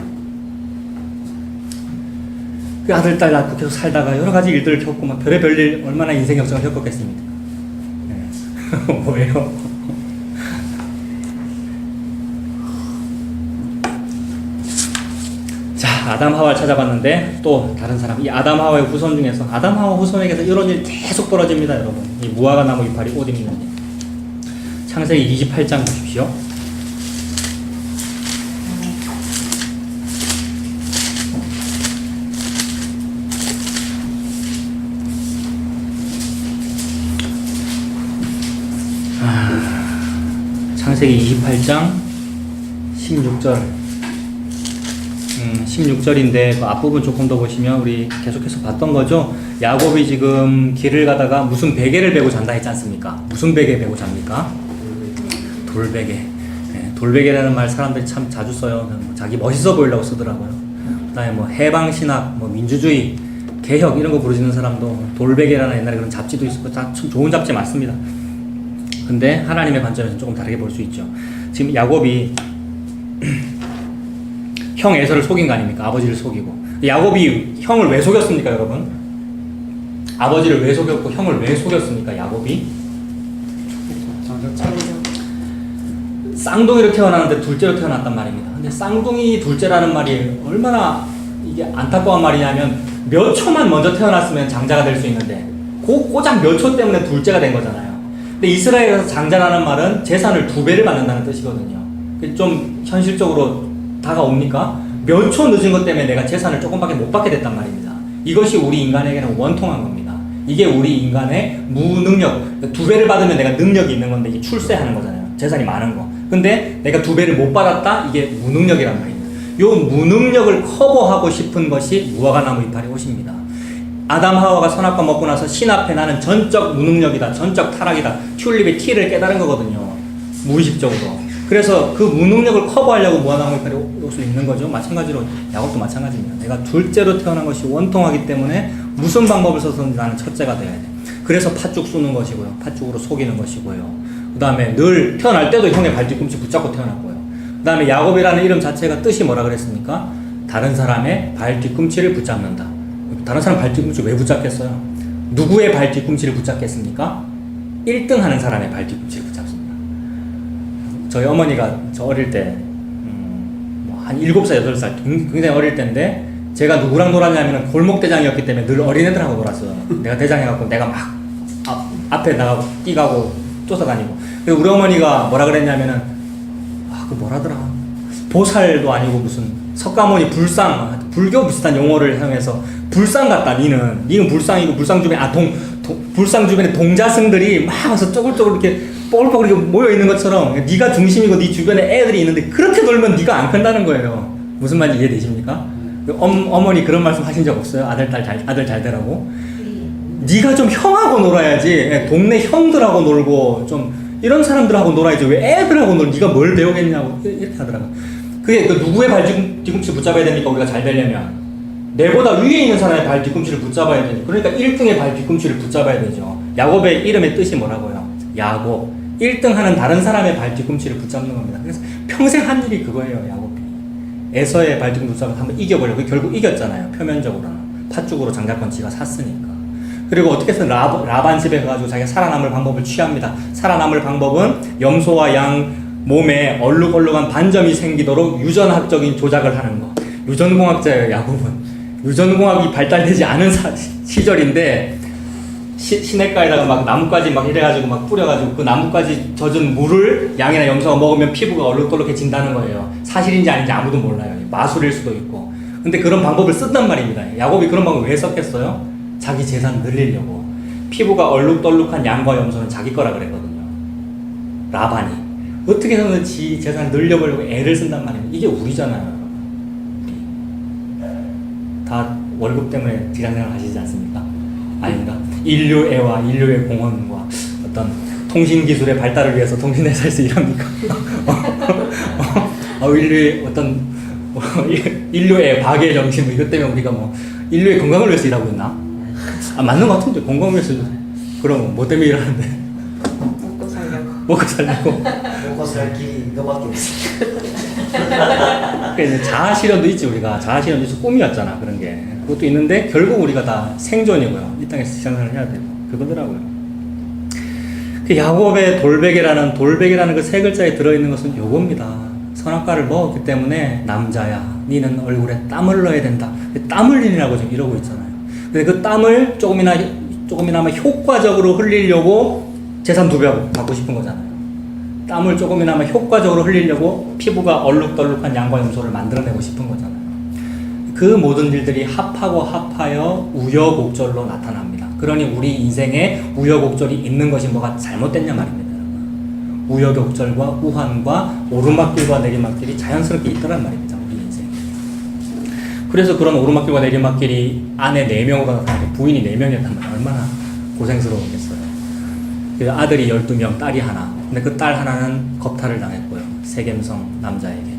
그 아들, 딸 낳고 계속 살다가 여러 가지 일들을 겪고 막 별의별 일 얼마나 인생 역정을 겪었겠습니까? 네. 뭐예요? 자, 아담 하와를 찾아봤는데 또 다른 사람, 이 아담 하와의 후손 중에서 아담 하와 후손에게서 이런 일이 계속 벌어집니다, 여러분. 이 무화과 나무 이파리 옷 입는 일. 창세기 28장 보십시오. 창세기 28장 16절 16절인데 그 앞부분 조금 더 보시면 우리 계속해서 봤던 거죠. 야곱이 지금 길을 가다가 무슨 베개를 베고 잔다 했지 않습니까? 무슨 베개 베고 잡니까? 돌베개. 네, 돌베개라는 말 사람들이 참 자주 써요. 뭐 자기 멋있어 보이려고 쓰더라고요. 그다음에 뭐 해방신학, 뭐 민주주의, 개혁 이런 거 부르시는 사람도 돌베개라는 옛날에 그런 잡지도 있었고 참 좋은 잡지 많습니다. 근데 하나님의 관점에서 조금 다르게 볼 수 있죠. 지금 야곱이 형 에서를 속인 거 아닙니까? 아버지를 속이고. 야곱이 형을 왜 속였습니까, 여러분? 아버지를 왜 속였고 형을 왜 속였습니까, 야곱이? 쌍둥이로 태어나는데 둘째로 태어났단 말입니다. 근데 쌍둥이 둘째라는 말이 얼마나 이게 안타까운 말이냐면 몇 초만 먼저 태어났으면 장자가 될 수 있는데 고작 몇 초 때문에 둘째가 된 거잖아요. 근데 이스라엘에서 장자라는 말은 재산을 2배를 받는다는 뜻이거든요. 좀 현실적으로 다가옵니까? 몇 초 늦은 것 때문에 내가 재산을 조금밖에 못 받게 됐단 말입니다. 이것이 우리 인간에게는 원통한 겁니다. 이게 우리 인간의 무능력, 2배를 받으면 내가 능력이 있는 건데 이게 출세하는 거잖아요. 재산이 많은 거. 근데 내가 2배를 못 받았다? 이게 무능력이란 말입니다. 요 무능력을 커버하고 싶은 것이 무화과 나무 이파리 옷입니다. 아담 하와가 선악과 먹고 나서 신 앞에 나는 전적 무능력이다, 전적 타락이다, 튤립의 T를 깨달은 거거든요. 무의식적으로. 그래서 그 무능력을 커버하려고 무화과 나무 이파리 옷을 입는 거죠. 마찬가지로 야곱도 마찬가지입니다. 내가 둘째로 태어난 것이 원통하기 때문에 무슨 방법을 써서든지 나는 첫째가 돼야 돼. 그래서 팥죽 쏘는 것이고요. 팥죽으로 속이는 것이고요. 그 다음에 늘 태어날 때도 형의 발뒤꿈치 붙잡고 태어났고요. 그 다음에 야곱이라는 이름 자체가 뜻이 뭐라 그랬습니까? 다른 사람의 발뒤꿈치를 붙잡는다. 다른 사람 발뒤꿈치 왜 붙잡겠어요? 누구의 발뒤꿈치를 붙잡겠습니까? 1등 하는 사람의 발뒤꿈치를 붙잡습니다. 저희 어머니가 저 어릴 때, 한 7살, 8살, 굉장히 어릴 때인데, 제가 누구랑 놀았냐면 골목대장이었기 때문에 늘 어린애들하고 놀았어요. 내가 대장해갖고 내가 막 앞에 나가고 뛰가고 쫓아다니고. 그리고 우리 어머니가 뭐라 그랬냐면은, 그 뭐라더라. 보살도 아니고 무슨 석가모니 불상, 불교 비슷한 용어를 사용해서 불상 같다, 니는 불상이고 불상 주변에, 불상 주변에 동자승들이 막 와서 쪼글쪼글 이렇게 뽀글뽀글 이렇게 모여있는 것처럼 네가 중심이고 네 주변에 애들이 있는데 그렇게 놀면 네가 안 큰다는 거예요. 무슨 말인지 이해되십니까? 어머니 그런 말씀 하신 적 없어요? 아들 잘 되라고? 네가 좀 형하고 놀아야지. 동네 형들하고 놀고 좀 이런 사람들하고 놀아야지. 왜 애들하고 놀? 네가 뭘 배우겠냐고 이렇게 하더라고요. 그게 누구의 발 뒤꿈치 붙잡아야 됩니까? 우리가 잘 되려면 내보다 위에 있는 사람의 발 뒤꿈치를 붙잡아야 되죠. 그러니까 1등의 발 뒤꿈치를 붙잡아야 되죠. 야곱의 이름의 뜻이 뭐라고요? 야곱. 1등 하는 다른 사람의 발 뒤꿈치를 붙잡는 겁니다. 그래서 평생 한 일이 그거예요, 야곱이. 에서의 발 뒤꿈치 붙잡아서 한번 이겨보려고. 결국 이겼잖아요, 표면적으로는. 팥죽으로 장자권 지가 샀으니까. 그리고 어떻게 해서 라반 집에 가가지고 자기가 살아남을 방법을 취합니다. 살아남을 방법은 염소와 양 몸에 얼룩얼룩한 반점이 생기도록 유전학적인 조작을 하는 거. 유전공학자예요, 야곱은. 유전공학이 발달되지 않은 시절인데 시냇가에다가 막 나뭇가지 막 이래가지고 막 뿌려가지고 그 나뭇가지 젖은 물을 양이나 염소가 먹으면 피부가 얼룩덜룩해진다는 거예요. 사실인지 아닌지 아무도 몰라요. 마술일 수도 있고. 근데 그런 방법을 쓴단 말입니다. 야곱이 그런 방법을 왜 썼겠어요? 자기 재산 늘리려고. 피부가 얼룩덜룩한 양과 염소는 자기 거라 그랬거든요. 라반이. 어떻게 해서든 지 재산을 늘려보려고 애를 쓴단 말입니다. 이게 우리잖아요. 다 월급 때문에 직장생활 하시지 않습니까? 아닙니다. 인류애와 인류의 공헌과 어떤 통신기술의 발달을 위해서 통신회사에서 일합니까? 인류의 어떤 인류의 박의 정신 이것 때문에 우리가 뭐 인류의 건강을 위해서 일하고 있나? 맞는 것 같은데 건강을 위해서 그럼 뭐 때문에 일하는데?
먹고 살려고.
먹고 살려고.
먹고 살기 이거밖에 없어.
그러니까 자아실현도 있지. 우리가 자아실현도 있어 꿈이었잖아. 그런 게 그것도 있는데 결국 우리가 다 생존이고요. 이 땅에서 생산을 해야 되고 그거더라고요. 그 야곱의 돌베개라는 그 세 글자에 들어있는 것은 요겁니다. 선악과를 먹었기 때문에 남자야 니는 얼굴에 땀을 넣어야 된다. 땀 흘리라고 지금 이러고 있잖아요. 근데 그 땀을 조금이나마 효과적으로 흘리려고 재산 2배 받고 싶은 거잖아요. 땀을 조금이나마 효과적으로 흘리려고 피부가 얼룩덜룩한 양과 염소를 만들어내고 싶은 거잖아요. 그 모든 일들이 합하고 합하여 우여곡절로 나타납니다. 그러니 우리 인생에 우여곡절이 있는 것이 뭐가 잘못됐냐 말입니다. 우여곡절과 우환과 오르막길과 내리막길이 자연스럽게 있더란 말입니다. 우리 인생. 그래서 그런 오르막길과 내리막길이 아내 4명으로 나타나는데 부인이 4명이었단 말이에요. 얼마나 고생스러웠겠어요. 그 아들이 12명, 딸이 하나. 근데 그 딸 하나는 겁탈을 당했고요. 세겜성 남자에게.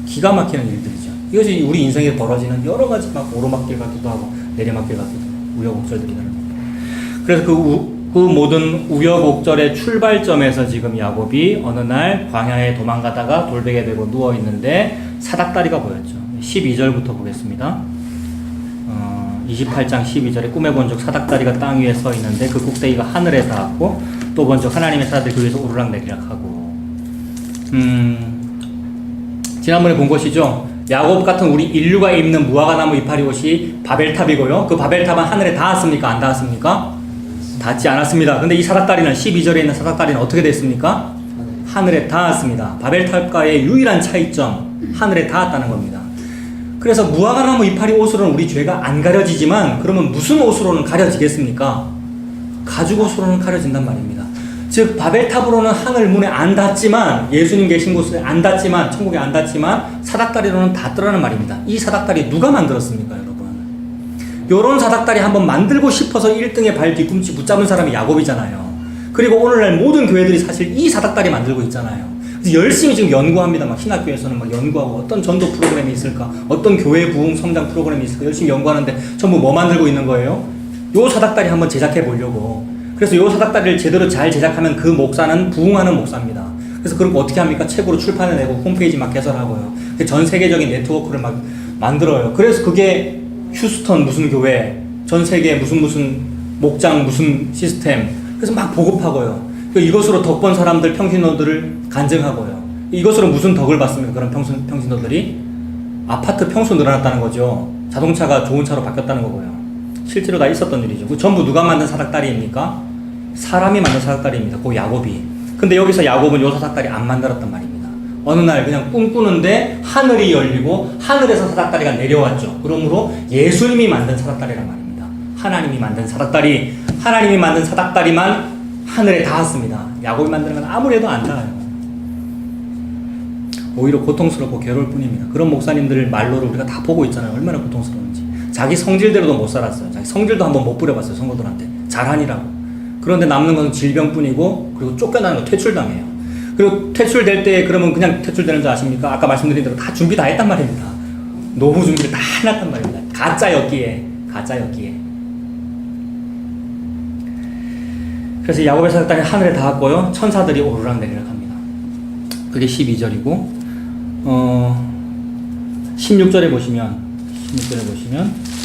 기가 막히는 일들이죠. 이것이 우리 인생에 벌어지는 여러 가지 막 오르막길 같기도 하고 내리막길 같기도 하고 우여곡절들이라는 겁니다. 그래서 그 모든 우여곡절의 출발점에서 지금 야곱이 어느 날 광야에 도망가다가 돌베개 되고 누워 있는데 사닥다리가 보였죠. 12절부터 보겠습니다. 28장 12절에 꿈에 본 적 사닥다리가 땅 위에 서 있는데 그 꼭대기가 하늘에 닿았고 또 본 적 하나님의 사람들이 그 위에서 오르락내리락하고. 지난번에 본 것이죠. 야곱 같은 우리 인류가 입는 무화과나무 이파리 옷이 바벨탑이고요. 그 바벨탑은 하늘에 닿았습니까? 안 닿았습니까? 닿지 않았습니다. 근데 이 사닥다리는 12절에 있는 사닥다리는 어떻게 됐습니까? 하늘에 닿았습니다. 바벨탑과의 유일한 차이점, 하늘에 닿았다는 겁니다. 그래서 무화과나무 이파리 옷으로는 우리 죄가 안 가려지지만 그러면 무슨 옷으로는 가려지겠습니까? 가죽 옷으로는 가려진단 말입니다. 즉 바벨탑으로는 하늘 문에 안 닿지만 예수님 계신 곳에 안 닿지만 천국에 안 닿지만 사닥다리로는 닿더라는 말입니다. 이 사닥다리 누가 만들었습니까, 여러분? 요런 사닥다리 한번 만들고 싶어서 1등의 발 뒤꿈치 붙잡은 사람이 야곱이잖아요. 그리고 오늘날 모든 교회들이 사실 이 사닥다리 만들고 있잖아요. 그래서 열심히 지금 연구합니다. 막 신학교에서는 막 연구하고 어떤 전도 프로그램이 있을까, 어떤 교회 부흥 성장 프로그램이 있을까 열심히 연구하는데 전부 뭐 만들고 있는 거예요? 요 사닥다리 한번 제작해 보려고. 그래서 요 사닥다리를 제대로 잘 제작하면 그 목사는 부흥하는 목사입니다. 그래서 그런 거 어떻게 합니까? 책으로 출판해내고 홈페이지 막 개설하고요. 전 세계적인 네트워크를 막 만들어요. 그래서 그게 휴스턴 무슨 교회, 전 세계 무슨 목장 무슨 시스템, 그래서 막 보급하고요. 이것으로 덕 본 사람들 평신도들을 간증하고요. 이것으로 무슨 덕을 받습니까? 그런 평신도들이 아파트 평수 늘어났다는 거죠. 자동차가 좋은 차로 바뀌었다는 거고요. 실제로 다 있었던 일이죠. 그 전부 누가 만든 사닥다리입니까? 사람이 만든 사닥다리입니다. 그 야곱이. 근데 여기서 야곱은 요 사닥다리 안 만들었단 말입니다. 어느 날 그냥 꿈꾸는데 하늘이 열리고 하늘에서 사닥다리가 내려왔죠. 그러므로 예수님이 만든 사닥다리란 말입니다. 하나님이 만든 사닥다리, 하나님이 만든 사닥다리만 하늘에 닿았습니다. 야곱이 만드는 건 아무리 해도 안 닿아요. 오히려 고통스럽고 괴로울 뿐입니다. 그런 목사님들 말로를 우리가 다 보고 있잖아요. 얼마나 고통스러운지. 자기 성질대로도 못 살았어요. 자기 성질도 한번 못 부려봤어요. 성도들한테. 잘하니라고. 그런데 남는 건 질병뿐이고, 그리고 쫓겨나는 거 퇴출당해요. 그리고 퇴출될 때 그러면 그냥 퇴출되는 줄 아십니까? 아까 말씀드린 대로 다 준비 다 했단 말입니다. 노후 준비를 다 해놨단 말입니다. 가짜였기에. 그래서 야곱의 사닥다리 하늘에 닿았고요. 천사들이 오르락내리락합니다. 그게 12절이고 16절에 보시면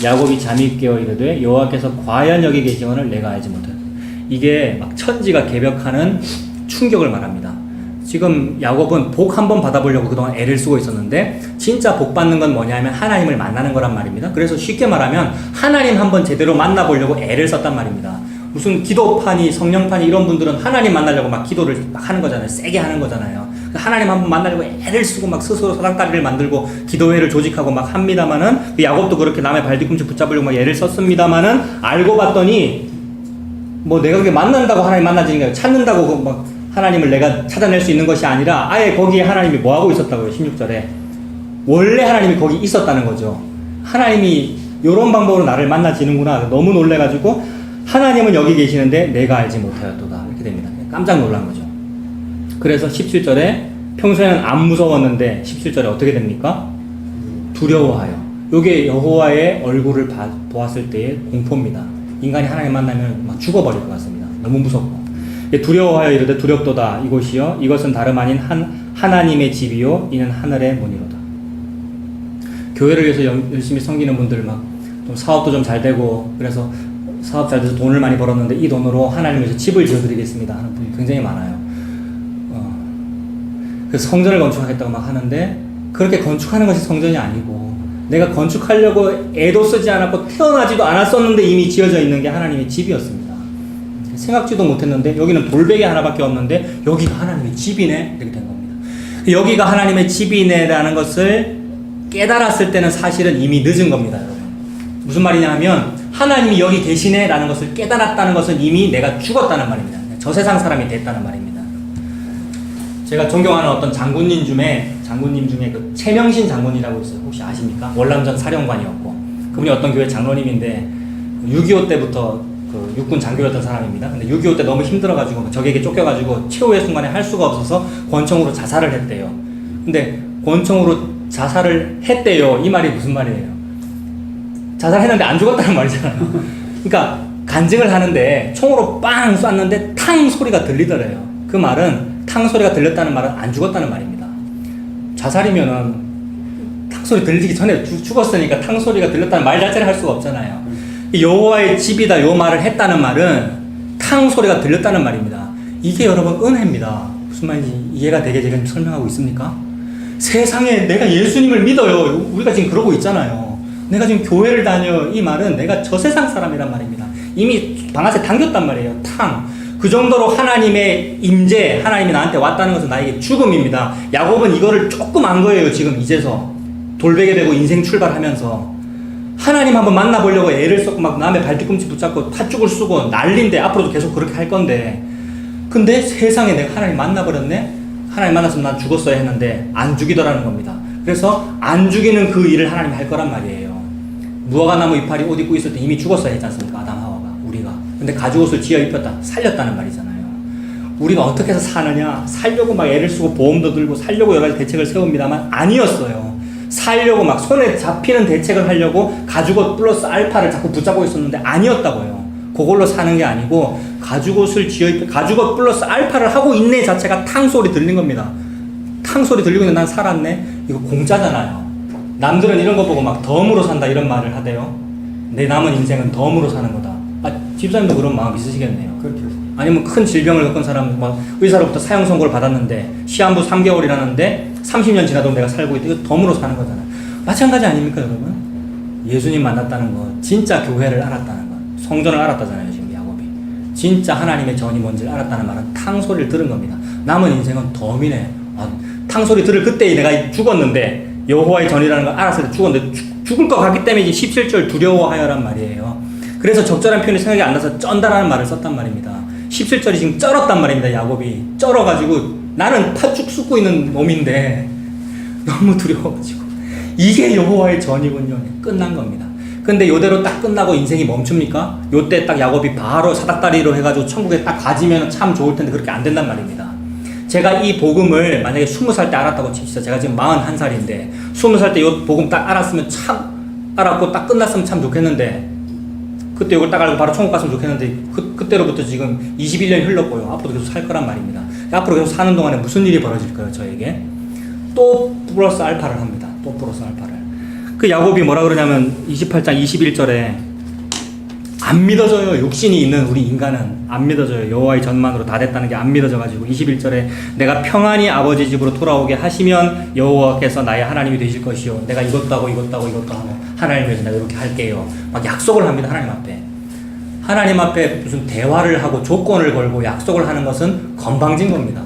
야곱이 잠이 깨어 이르되 여호와께서 과연 여기 계시거늘 내가 알지 못하였다. 이게 막 천지가 개벽하는 충격을 말합니다. 지금 야곱은 복 한번 받아보려고 그동안 애를 쓰고 있었는데 진짜 복 받는 건 뭐냐면 하나님을 만나는 거란 말입니다. 그래서 쉽게 말하면 하나님 한번 제대로 만나보려고 애를 썼단 말입니다. 무슨 기도판이 성령판이 이런 분들은 하나님 만나려고 막 기도를 막 하는 거잖아요. 세게 하는 거잖아요. 하나님 한번 만나려고 애를 쓰고 막 스스로 사닥다리를 만들고 기도회를 조직하고 막 합니다마는 그 야곱도 그렇게 남의 발뒤꿈치 붙잡으려고 막 애를 썼습니다마는 알고 봤더니 뭐 내가 그게 만난다고 하나님 만나지는 게 아니라 찾는다고 막 하나님을 내가 찾아낼 수 있는 것이 아니라 아예 거기에 하나님이 뭐 하고 있었다고요. 16절에 원래 하나님이 거기 있었다는 거죠. 하나님이 이런 방법으로 나를 만나지는구나 너무 놀래가지고 하나님은 여기 계시는데 내가 알지 못하였도다 이렇게 됩니다. 깜짝 놀란 거죠. 그래서 17절에 평소에는 안 무서웠는데 17절에 어떻게 됩니까? 두려워하여. 요게 여호와의 얼굴을 보았을 때의 공포입니다. 인간이 하나님 만나면 막 죽어버릴 것 같습니다. 너무 무섭고. 두려워하여 이르되 두렵도다 이곳이요 이것은 다름 아닌 하나님의 집이요 이는 하늘의 문이로다. 교회를 위해서 열심히 섬기는 분들 막 좀 사업도 좀 잘 되고 그래서 사업 잘 돼서 돈을 많이 벌었는데 이 돈으로 하나님을 위해서 집을 지어드리겠습니다 하는 분이 굉장히 많아요. 그래서 성전을 건축하겠다고 막 하는데 그렇게 건축하는 것이 성전이 아니고 내가 건축하려고 애도 쓰지 않았고 태어나지도 않았었는데 이미 지어져 있는 게 하나님의 집이었습니다. 생각지도 못했는데 여기는 돌베개 하나밖에 없는데 여기가 하나님의 집이네 이렇게 된 겁니다. 여기가 하나님의 집이네라는 것을 깨달았을 때는 사실은 이미 늦은 겁니다. 여러분 무슨 말이냐 하면 하나님이 여기 계시네 라는 것을 깨달았다는 것은 이미 내가 죽었다는 말입니다. 저 세상 사람이 됐다는 말입니다. 제가 존경하는 어떤 장군님 중에 그 최명신 장군이라고 있어요. 혹시 아십니까? 월남전 사령관이었고 그분이 어떤 교회 장로님인데 6.25 때부터 그 육군 장교였던 사람입니다. 근데 6.25 때 너무 힘들어가지고 적에게 쫓겨가지고 최후의 순간에 할 수가 없어서 권총으로 자살을 했대요. 근데 권총으로 자살을 했대요. 이 말이 무슨 말이에요? 자살했는데 안 죽었다는 말이잖아요. 그러니까 간증을 하는데 총으로 빵 쐈는데 탕 소리가 들리더래요. 그 말은 탕 소리가 들렸다는 말은 안 죽었다는 말입니다. 자살이면은 탕 소리 들리기 전에 죽었으니까 탕 소리가 들렸다는 말 자체를 할 수가 없잖아요. 여호와의 집이다 요 말을 했다는 말은 탕 소리가 들렸다는 말입니다. 이게 여러분 은혜입니다. 무슨 말인지 이해가 되게 제가 설명하고 있습니까? 세상에 내가 예수님을 믿어요. 우리가 지금 그러고 있잖아요. 내가 지금 교회를 다녀 이 말은 내가 저 세상 사람이란 말입니다. 이미 방아쇠 당겼단 말이에요. 탕. 그 정도로 하나님의 임재, 하나님이 나한테 왔다는 것은 나에게 죽음입니다. 야곱은 이거를 조금 안 거예요. 지금 이제서 돌베개 되고 인생 출발하면서 하나님 한번 만나보려고 애를 썼고 막 남의 발뒤꿈치 붙잡고 팥죽을 쓰고 난린데 앞으로도 계속 그렇게 할 건데 근데 세상에 내가 하나님 만나버렸네? 하나님 만났으면 난 죽었어야 했는데 안 죽이더라는 겁니다. 그래서 안 죽이는 그 일을 하나님이 할 거란 말이에요. 무화과나무 이파리 옷 입고 있을 때 이미 죽었어야 했지 않습니까? 아담 하와가 우리가. 근데 가죽옷을 지어 입혔다. 살렸다는 말이잖아요. 우리가 어떻게 해서 사느냐? 살려고 막 애를 쓰고 보험도 들고 살려고 여러 가지 대책을 세웁니다만 아니었어요. 살려고 막 손에 잡히는 대책을 하려고 가죽옷 플러스 알파를 자꾸 붙잡고 있었는데 아니었다고요. 그걸로 사는 게 아니고 가죽옷을 지어 입혀 가죽옷 플러스 알파를 하고 있네 자체가 탕 소리 들린 겁니다. 탕 소리 들리고 있는데 난 살았네? 이거 공짜잖아요. 남들은 이런 거 보고 막 덤으로 산다 이런 말을 하대요. 내 남은 인생은 덤으로 사는 거다. 집사님도 그런 마음 있으시겠네요.
그렇게
아니면 큰 질병을 겪은 사람, 막 의사로부터 사형 선고를 받았는데 시한부 3개월이라는데 30년 지나도 내가 살고 있다. 이거 덤으로 사는 거잖아요. 마찬가지 아닙니까, 여러분? 예수님 만났다는 거, 진짜 교회를 알았다는 거, 성전을 알았다잖아요, 지금 야곱이. 진짜 하나님의 전이 뭔지를 알았다는 말은 탕 소리를 들은 겁니다. 남은 인생은 덤이네. 탕 소리 들을 그때 내가 죽었는데 여호와의 전이라는 걸 알았을 때 죽었는데 죽을 것 같기 때문에 이제 17절 두려워하여란 말이에요. 그래서 적절한 표현이 생각이 안 나서 쩐다라는 말을 썼단 말입니다. 17절이 지금 쩔었단 말입니다. 야곱이 쩔어가지고 나는 팥죽 쑥고 있는 놈인데 너무 두려워가지고 이게 여호와의 전이군요. 끝난 겁니다. 근데 요대로 딱 끝나고 인생이 멈춥니까? 요때 딱 야곱이 바로 사닥다리로 해가지고 천국에 딱 가지면 참 좋을 텐데 그렇게 안 된단 말입니다. 제가 이 복음을 만약에 20살 때 알았다고 칩시다. 제가 지금 41살인데 20살 때 이 복음 딱 알았으면 참 알았고 딱 끝났으면 참 좋겠는데 그때 이걸 딱 알고 바로 천국 갔으면 좋겠는데 그때로부터 지금 21년이 흘렀고요. 앞으로 계속 살 거란 말입니다. 앞으로 계속 사는 동안에 무슨 일이 벌어질까요? 저에게 또 플러스 알파를 합니다. 또 플러스 알파를. 그 야곱이 뭐라 그러냐면 28장 21절에 안 믿어져요. 육신이 있는 우리 인간은 안 믿어져요. 여호와의 전만으로 다 됐다는 게 안 믿어져가지고 21절에 내가 평안히 아버지 집으로 돌아오게 하시면 여호와께서 나의 하나님이 되실 것이요 내가 이것도 하고 이것도 하고 이것도 하고 하나님을 위해서 내가 이렇게 할게요. 막 약속을 합니다. 하나님 앞에. 하나님 앞에 무슨 대화를 하고 조건을 걸고 약속을 하는 것은 건방진 겁니다.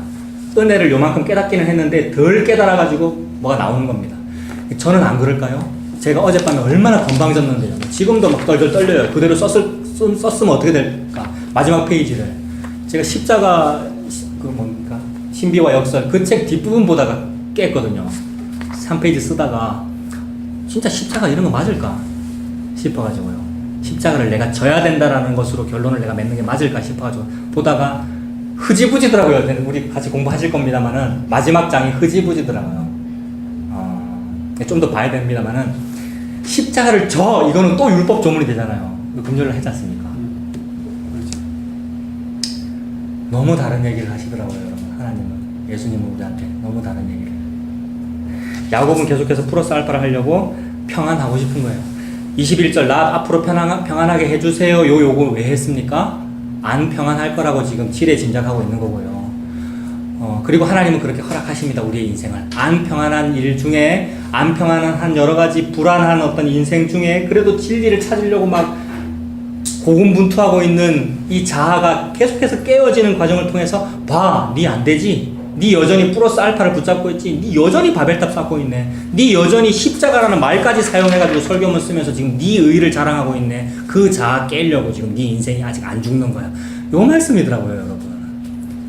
은혜를 요만큼 깨닫기는 했는데 덜 깨달아가지고 뭐가 나오는 겁니다. 저는 안 그럴까요? 제가 어젯밤에 얼마나 건방졌는데요. 지금도 막 덜덜 떨려요. 그대로 썼으면 어떻게 될까? 마지막 페이지를 제가 십자가 그 뭡니까? 신비와 역설 그 책 뒷부분 보다가 깼거든요. 3페이지 쓰다가 진짜 십자가 이런 거 맞을까 싶어가지고요. 십자가를 내가 져야 된다라는 것으로 결론을 내가 맺는 게 맞을까 싶어가지고 보다가 흐지부지더라고요. 우리 같이 공부하실 겁니다만은 마지막 장이 흐지부지더라고요. 좀 더 봐야 됩니다만은 십자가를 져 이거는 또 율법 조문이 되잖아요. 금요일날 했지 않습니까? 너무 다른 얘기를 하시더라고요, 여러분. 하나님은 예수님은 우리한테 너무 다른 얘기를. 야곱은 계속해서 플러스 알파를 하려고 평안하고 싶은 거예요. 21절 나 앞으로 평안하게 해주세요. 요 요거 왜 했습니까? 안 평안할 거라고 지금 지레 짐작하고 있는 거고요. 그리고 하나님은 그렇게 허락하십니다. 우리의 인생을. 안 평안한 일 중에, 안 평안한 여러 가지 불안한 어떤 인생 중에 그래도 진리를 찾으려고 막 고군분투하고 있는 이 자아가 계속해서 깨어지는 과정을 통해서 봐, 니 안 되지? 니 여전히 플러스 알파를 붙잡고 있지? 니 여전히 바벨탑 쌓고 있네? 니 여전히 십자가라는 말까지 사용해가지고 설교문 쓰면서 지금 니 의의를 자랑하고 있네? 그 자아 깨려고 지금 니 인생이 아직 안 죽는 거야. 요 말씀이더라고요, 여러분.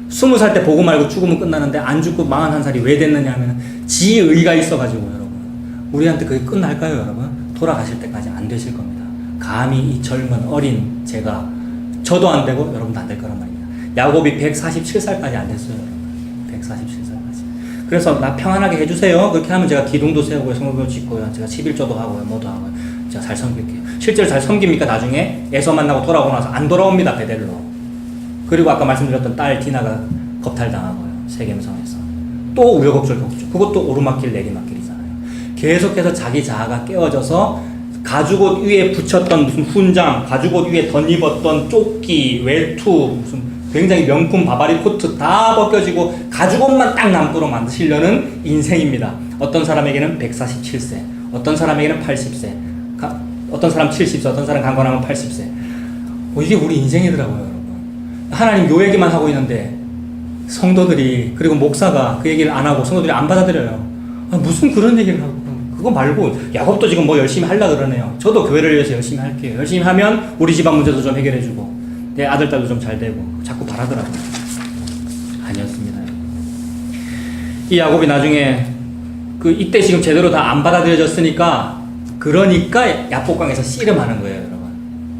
20살 때 보고 말고 죽으면 끝나는데 안 죽고 41살이 왜 됐느냐 하면 지 의가 있어가지고 여러분. 우리한테 그게 끝날까요, 여러분? 돌아가실 때까지 안 되실 겁니다. 감히 이 젊은 어린 제가 저도 안 되고 여러분도 안 될 거란 말입니다. 야곱이 147살까지 안 됐어요, 여러분. 147살까지. 그래서 나 평안하게 해주세요. 그렇게 하면 제가 기둥도 세우고요, 성경도 짓고요, 제가 11조도 하고요, 뭐도 하고요. 제가 잘 섬길게요. 실제로 잘 섬깁니까? 나중에 에서 만나고 돌아오고 나서 안 돌아옵니다, 베델로. 그리고 아까 말씀드렸던 딸 디나가 겁탈당하고요, 세겜성에서. 또 우여곡절 겪죠. 그것도 오르막길 내리막길이잖아요. 계속해서 자기 자아가 깨어져서 가죽옷 위에 붙였던 무슨 훈장, 가죽옷 위에 덧입었던 조끼, 외투, 무슨 굉장히 명품 바바리 코트 다 벗겨지고 가죽옷만 딱 남도록 만드시려는 인생입니다. 어떤 사람에게는 147세, 어떤 사람에게는 80세, 어떤 사람 70세, 어떤 사람 강건하면 80세. 이게 우리 인생이더라고요, 여러분. 하나님 요 얘기만 하고 있는데 성도들이, 그리고 목사가 그 얘기를 안 하고 성도들이 안 받아들여요. 무슨 그런 얘기를 하고. 그거 말고 야곱도 지금 뭐 열심히 하려고 그러네요. 저도 교회를 위해서 열심히 할게요. 열심히 하면 우리 집안 문제도 좀 해결해주고 내 아들, 딸도 좀 잘 되고 자꾸 바라더라고요. 아니었습니다. 이 야곱이 나중에 이때 지금 제대로 다 안 받아들여졌으니까, 그러니까 야복강에서 씨름하는 거예요, 여러분.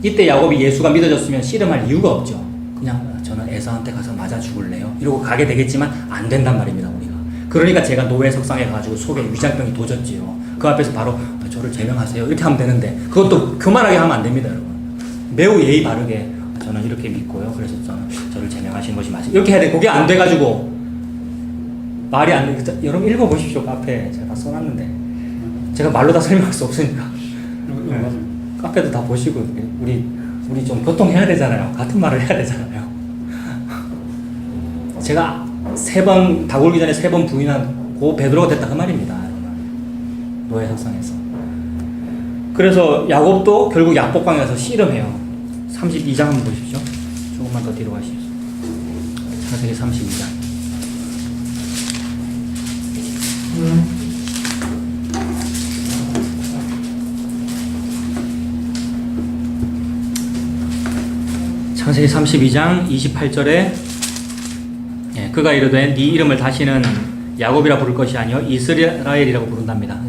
이때 야곱이 예수가 믿어졌으면 씨름할 이유가 없죠. 그냥 저는 에사한테 가서 맞아 죽을래요 이러고 가게 되겠지만 안 된단 말입니다, 우리가. 그러니까 제가 노예 석상에 가가지고 속에 위장병이 도졌지요. 그 앞에서 바로 저를 제명하세요 이렇게 하면 되는데, 그것도 교만하게 하면 안 됩니다, 여러분. 매우 예의 바르게 저는 이렇게 믿고요, 그래서 저를 제명하시는 것이 맞습니다 이렇게 해야 돼. 그게 안 돼가지고 말이 안 돼. 여러분 읽어보십시오. 카페에 제가 써놨는데 제가 말로 다 설명할 수 없으니까. 네. 카페도 다 보시고 우리 좀 교통해야 되잖아요. 같은 말을 해야 되잖아요. 제가 3번 다 굴기 전에 3번 부인한 고 베드로가 됐다 그 말입니다, 여러분. 노예 석상에서. 그래서 야곱도 결국 야복강에서 씨름해요. 32장 한번 보십시오. 조금만 더 뒤로 가십시오. 창세기 32장. 창세기 32장 28절에 그가 이르되 네 이름을 다시는 야곱이라 부를 것이 아니요 이스라엘이라고 부른답니다.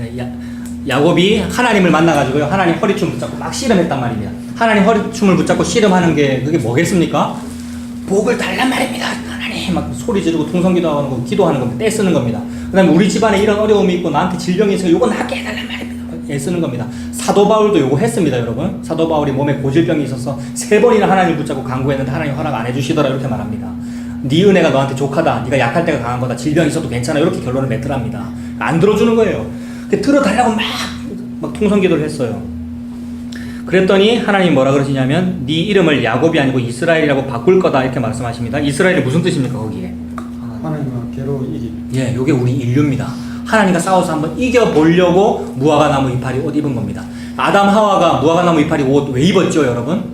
야곱이 하나님을 만나가지고요, 하나님 허리춤 붙잡고 막 씨름했단 말입니다. 하나님 허리춤을 붙잡고 씨름하는 게 그게 뭐겠습니까? 복을 달란 말입니다. 하나님 막 소리 지르고 통성기도 하는 거, 기도하는 겁니다. 떼쓰는 겁니다. 그 다음에 우리 집안에 이런 어려움이 있고 나한테 질병이 있어서 요거 낫게 해달란 말입니다. 애쓰는 겁니다. 사도 바울도 요거 했습니다, 여러분. 사도 바울이 몸에 고질병이 있어서 3번이나 하나님 붙잡고 간구했는데 하나님 허락 안 해주시더라 이렇게 말합니다. 네 은혜가 너한테 족하다, 네가 약할 때가 강한 거다, 질병이 있어도 괜찮아 이렇게 결론을 맺더랍니다. 안 들어주는 거예요. 들어달라고 막 통성기도를 했어요. 그랬더니 하나님 뭐라 그러시냐면 네 이름을 야곱이 아니고 이스라엘이라고 바꿀 거다 이렇게 말씀하십니다. 이스라엘이 무슨 뜻입니까, 거기에?
하나님과 괴로워 이기.
예, 요게 우리 인류입니다. 하나님과 싸워서 한번 이겨보려고 무화과나무 이파리 옷 입은 겁니다. 아담 하와가 무화과나무 이파리 옷 왜 입었죠, 여러분?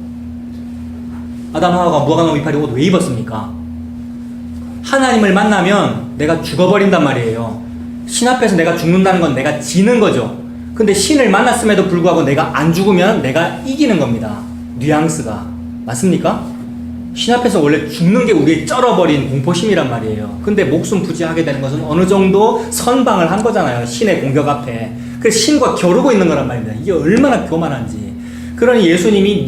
아담 하와가 무화과나무 이파리 옷 왜 입었습니까? 하나님을 만나면 내가 죽어버린단 말이에요. 신 앞에서 내가 죽는다는 건 내가 지는 거죠. 근데 신을 만났음에도 불구하고 내가 안 죽으면 내가 이기는 겁니다. 뉘앙스가. 맞습니까? 신 앞에서 원래 죽는 게 우리의 쩔어버린 공포심이란 말이에요. 근데 목숨 부지하게 되는 것은 어느 정도 선방을 한 거잖아요. 신의 공격 앞에. 그래서 신과 겨루고 있는 거란 말입니다. 이게 얼마나 교만한지. 그러니 예수님이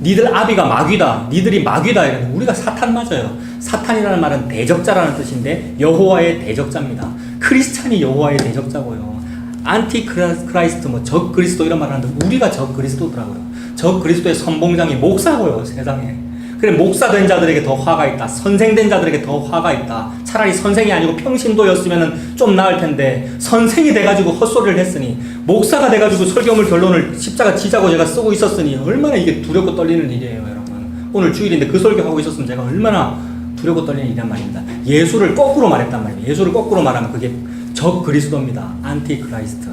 니들 아비가 마귀다. 니들이 마귀다. 이러면 우리가 사탄 맞아요. 사탄이라는 말은 대적자라는 뜻인데 여호와의 대적자입니다. 크리스찬이 여호와의 대적자고요. 안티 크라이스트, 적 그리스도 이런 말을 하는데 우리가 적 그리스도더라고요. 적 그리스도의 선봉장이 목사고요, 세상에. 그래, 목사 된 자들에게 더 화가 있다. 선생 된 자들에게 더 화가 있다. 차라리 선생이 아니고 평신도였으면 좀 나을 텐데 선생이 돼가지고 헛소리를 했으니, 목사가 돼가지고 설교물 결론을 십자가 지자고 제가 쓰고 있었으니 얼마나 이게 두렵고 떨리는 일이에요, 여러분. 오늘 주일인데 그 설교하고 있었으면 제가 얼마나 두렵고 떨리는 일이란 말입니다. 예수를 거꾸로 말했단 말이에요. 예수를 거꾸로 말하면 그게 적 그리스도입니다. 안티 크라이스트.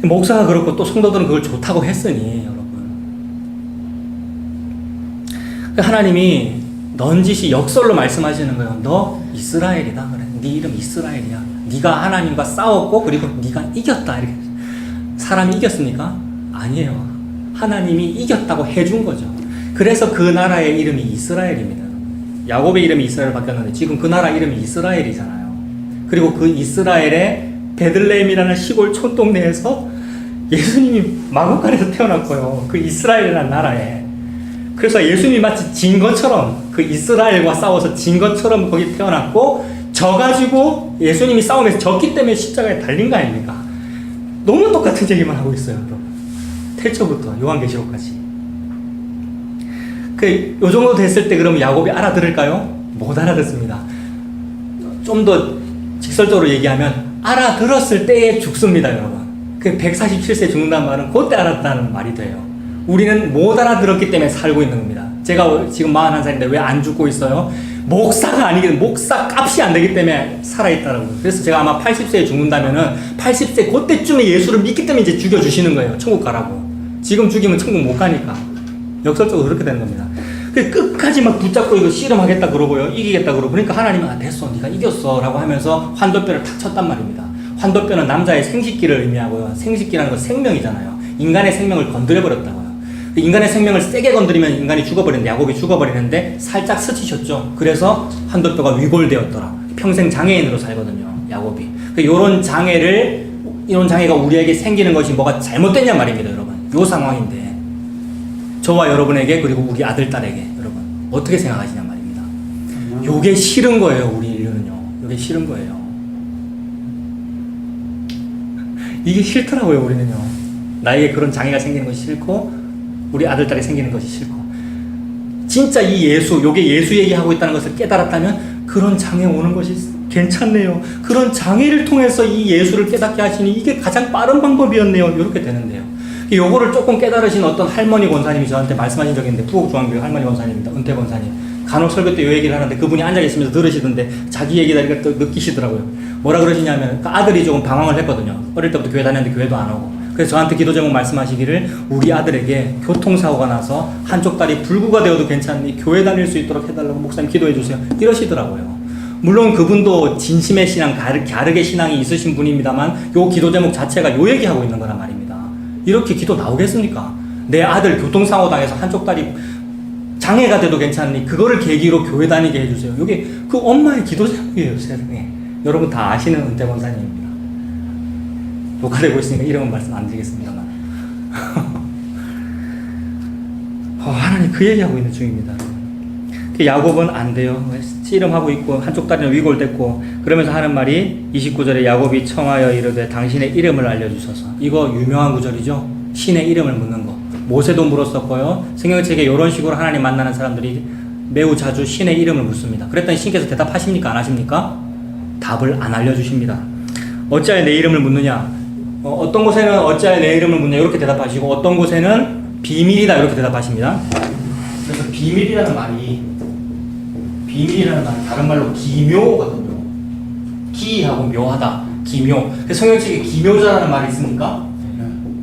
목사가 그렇고 또 성도들은 그걸 좋다고 했으니, 여러분. 하나님이 넌지시 역설로 말씀하시는 거예요. 너 이스라엘이다. 그래. 네 이름 이스라엘이야. 네가 하나님과 싸웠고 그리고 네가 이겼다. 이렇게. 사람이 이겼습니까? 아니에요. 하나님이 이겼다고 해준 거죠. 그래서 그 나라의 이름이 이스라엘입니다. 야곱의 이름이 이스라엘 바뀌었는데 지금 그 나라 이름이 이스라엘이잖아요. 그리고 그 이스라엘의 베들레헴이라는 시골 촌동네에서 예수님이 마구간에서 태어났고요. 그 이스라엘이라는 나라에. 그래서 예수님이 마치 진 것처럼, 그 이스라엘과 싸워서 진 것처럼 거기 태어났고, 져가지고 예수님이 싸움에서 졌기 때문에 십자가에 달린 거 아닙니까? 너무 똑같은 얘기만 하고 있어요, 여러분. 태초부터 요한계시록까지. 요 정도 됐을 때 그러면 야곱이 알아들을까요? 못 알아듣습니다. 좀 더 직설적으로 얘기하면 알아들었을 때에 죽습니다, 여러분. 그 147세 죽는다는 말은 그때 알았다는 말이 돼요. 우리는 못 알아들었기 때문에 살고 있는 겁니다. 제가 지금 41살인데 왜 안 죽고 있어요? 목사가 아니기, 목사 값이 안 되기 때문에 살아있다라고. 그래서 제가 아마 80세에 죽는다면은 80세 그때쯤에 예수를 믿기 때문에 이제 죽여주시는 거예요. 천국 가라고. 지금 죽이면 천국 못 가니까. 역설적으로 그렇게 되는 겁니다. 끝까지 막 붙잡고 이거 씨름하겠다 그러고요. 이기겠다 그러고. 그러니까 하나님은 아, 됐어. 네가 이겼어. 라고 하면서 환도뼈를 탁 쳤단 말입니다. 환도뼈는 남자의 생식기를 의미하고요. 생식기라는 건 생명이잖아요. 인간의 생명을 건드려버렸다고요. 인간의 생명을 세게 건드리면 인간이 죽어버리는데, 야곱이 죽어버리는데 살짝 스치셨죠. 그래서 환도뼈가 위골되었더라. 평생 장애인으로 살거든요, 야곱이. 이런 장애가 우리에게 생기는 것이 뭐가 잘못됐냐 말입니다, 여러분. 요 상황인데 저와 여러분에게, 그리고 우리 아들, 딸에게, 여러분 어떻게 생각하시냐 말입니다. 요게 싫은 거예요, 우리 인류는요. 요게 싫은 거예요. 이게 싫더라고요, 우리는요. 나에게 그런 장애가 생기는 것이 싫고, 우리 아들, 딸이 생기는 것이 싫고. 진짜 이 예수, 요게 예수 얘기하고 있다는 것을 깨달았다면 그런 장애 오는 것이 괜찮네요. 그런 장애를 통해서 이 예수를 깨닫게 하시니 이게 가장 빠른 방법이었네요. 이렇게 되는데요. 요거를 조금 깨달으신 어떤 할머니 권사님이 저한테 말씀하신 적이 있는데, 부곡중앙교회 할머니 권사님입니다. 은퇴 권사님. 간혹 설교 때 요 얘기를 하는데 그분이 앉아 계시면서 들으시던데 자기 얘기다 또 느끼시더라고요. 뭐라 그러시냐면, 그 아들이 조금 방황을 했거든요. 어릴 때부터 교회 다녔는데 교회도 안 오고. 그래서 저한테 기도 제목 말씀하시기를, 우리 아들에게 교통사고가 나서 한쪽 다리 불구가 되어도 괜찮니 교회 다닐 수 있도록 해달라고 목사님 기도해 주세요. 이러시더라고요. 물론 그분도 진심의 신앙, 갸륵의 신앙이 있으신 분입니다만 요 기도 제목 자체가 요 얘기하고 있는 거란 말입니다. 이렇게 기도 나오겠습니까? 내 아들 교통사고 당해서 한쪽 다리 장애가 돼도 괜찮니 그거를 계기로 교회 다니게 해주세요. 이게 그 엄마의 기도 제목이에요, 세상에. 여러분 다 아시는 은퇴 권사님입니다. 녹화되고 있으니까 이름은 말씀 안 드리겠습니다만. 하나님 그 얘기하고 있는 중입니다. 야곱은 안 돼요. 씨름하고 있고 한쪽 다리는 위골됐고, 그러면서 하는 말이 29절에 야곱이 청하여 이르되 당신의 이름을 알려주소서. 이거 유명한 구절이죠. 신의 이름을 묻는 거. 모세도 물었었고요. 성경책에 이런 식으로 하나님 만나는 사람들이 매우 자주 신의 이름을 묻습니다. 그랬더니 신께서 대답하십니까? 안 하십니까? 답을 안 알려주십니다. 어찌하여 내 이름을 묻느냐? 어떤 곳에는 어찌하여 내 이름을 묻냐 이렇게 대답하시고, 어떤 곳에는 비밀이다 이렇게 대답하십니다. 그래서 비밀이라는 말이 다른 말로 기묘거든요. 기하고 묘하다. 기묘. 그래서 성경책에 기묘자라는 말이 있습니까?